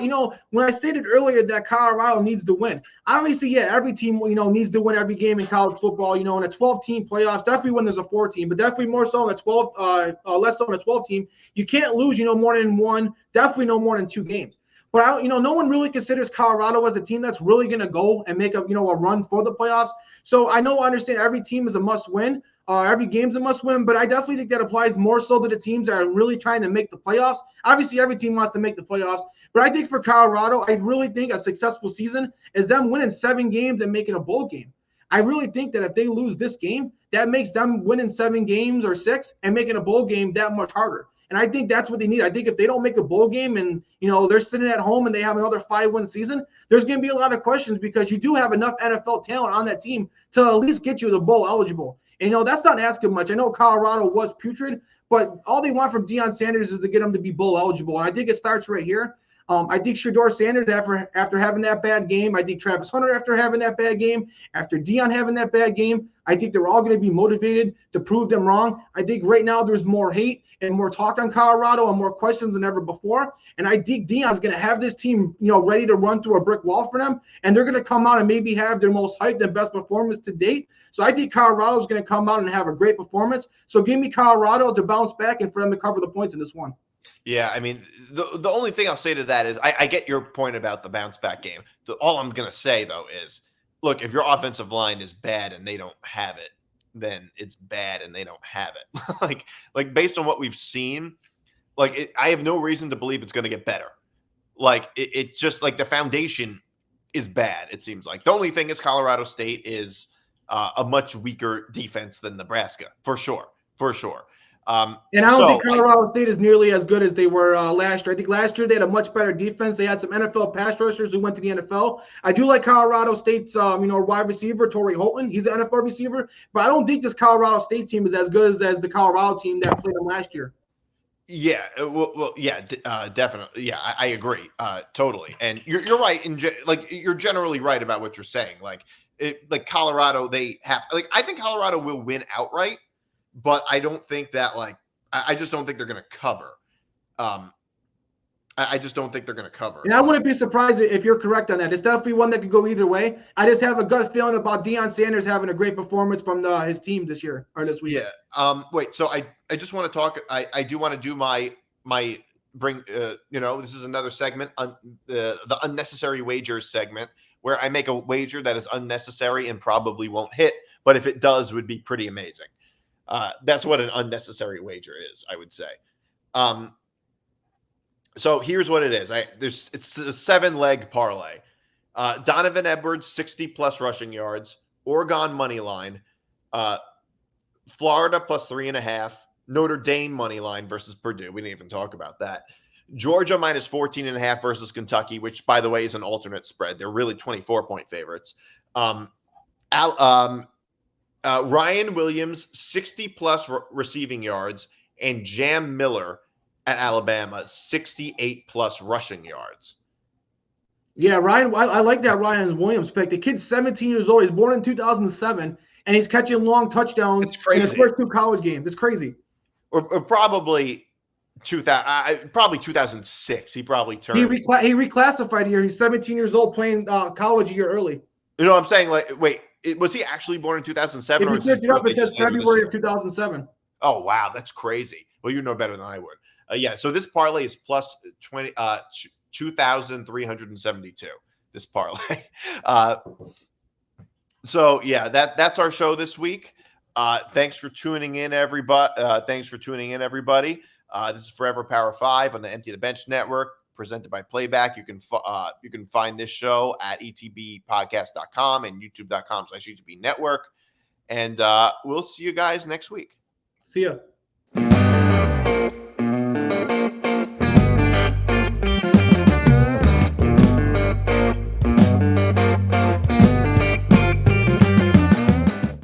S2: But, when I stated earlier that Colorado needs to win, obviously, yeah, every team, needs to win every game in college football, in a 12-team playoffs, definitely when there's a 4-team, but definitely more so in a 12, less so in a 12-team. You can't lose, more than one, definitely no more than 2 games. But, no one really considers Colorado as a team that's really going to go and make a run for the playoffs. So I understand every team is a must-win. Every game's a must-win, but I definitely think that applies more so to the teams that are really trying to make the playoffs. Obviously, every team wants to make the playoffs, but I think for Colorado, I really think a successful season is them winning 7 games and making a bowl game. I really think that if they lose this game, that makes them winning 7 games or 6 and making a bowl game that much harder. And I think that's what they need. I think if they don't make a bowl game and, they're sitting at home and they have another 5-win season, there's going to be a lot of questions because you do have enough NFL talent on that team to at least get you the bowl eligible. And, that's not asking much. I know Colorado was putrid, but all they want from Deion Sanders is to get him to be bowl eligible. And I think it starts right here. I think Shedeur Sanders after having that bad game. I think Travis Hunter after having that bad game. After Deion having that bad game, I think they're all going to be motivated to prove them wrong. I think right now there's more hate and more talk on Colorado and more questions than ever before. And I think Deion's going to have this team, ready to run through a brick wall for them. And they're going to come out and maybe have their most hyped and best performance to date. So I think Colorado's going to come out and have a great performance. So give me Colorado to bounce back and for them to cover the points in this one.
S1: Yeah, I mean, the only thing I'll say to that is I get your point about the bounce back game. All I'm going to say, though, is, look, if your offensive line is bad and they don't have it, then it's bad and they don't have it. like based on what we've seen, I have no reason to believe it's going to get better. It's just like the foundation is bad, it seems like. The only thing is Colorado State is a much weaker defense than Nebraska, for sure.
S2: And I don't think Colorado State is nearly as good as they were last year. I think last year they had a much better defense. They had some NFL pass rushers who went to the NFL. I do like Colorado State's, wide receiver, Torrey Holton. He's an NFL receiver. But I don't think this Colorado State team is as good as the Colorado team that played them last year.
S1: Yeah, definitely. Yeah, I agree totally. And you're right. You're generally right about what you're saying. Colorado, they have – I think Colorado will win outright. But I don't think that I just don't think they're going to cover. I just don't think they're going to cover.
S2: And I wouldn't be surprised if you're correct on that. It's definitely one that could go either way. I just have a gut feeling about Deion Sanders having a great performance from his team this year or this week.
S1: Yeah. Wait. So I just want to talk. I do want to do my bring. This is another segment, the unnecessary wagers segment, where I make a wager that is unnecessary and probably won't hit, but if it does, would be pretty amazing. That's what an unnecessary wager is, I would say. So here's what it is. It's a 7-leg parlay. Donovan Edwards, 60+ rushing yards. Oregon money line. Florida plus 3.5. Notre Dame money line versus Purdue. We didn't even talk about that. Georgia minus 14.5 versus Kentucky, which, by the way, is an alternate spread. They're really 24-point favorites. Ryan Williams, 60+ receiving yards, and Jam Miller at Alabama, 68+ rushing yards.
S2: Yeah, Ryan, I like that Ryan Williams pick. The kid's 17 years old. He's born in 2007, and he's catching long touchdowns in his first 2 college games. It's crazy.
S1: Or probably 2006. He probably turned.
S2: He reclassified here. He's 17 years old, playing college a year early.
S1: You know what I'm saying? Wait. Was he actually born in 2007?
S2: If you search it up, it says February of 2007.
S1: Oh, wow. That's crazy. Well, you know better than I would. Yeah, so this parlay is plus 2,372, this parlay. So, yeah, that's our show this week. Thanks for tuning in, everybody. This is Forever Power 5 on the Empty the Bench Network, presented by Playback. You can find this show at etbpodcast.com and youtube.com/etbnetwork. And we'll see you guys next week.
S2: See ya.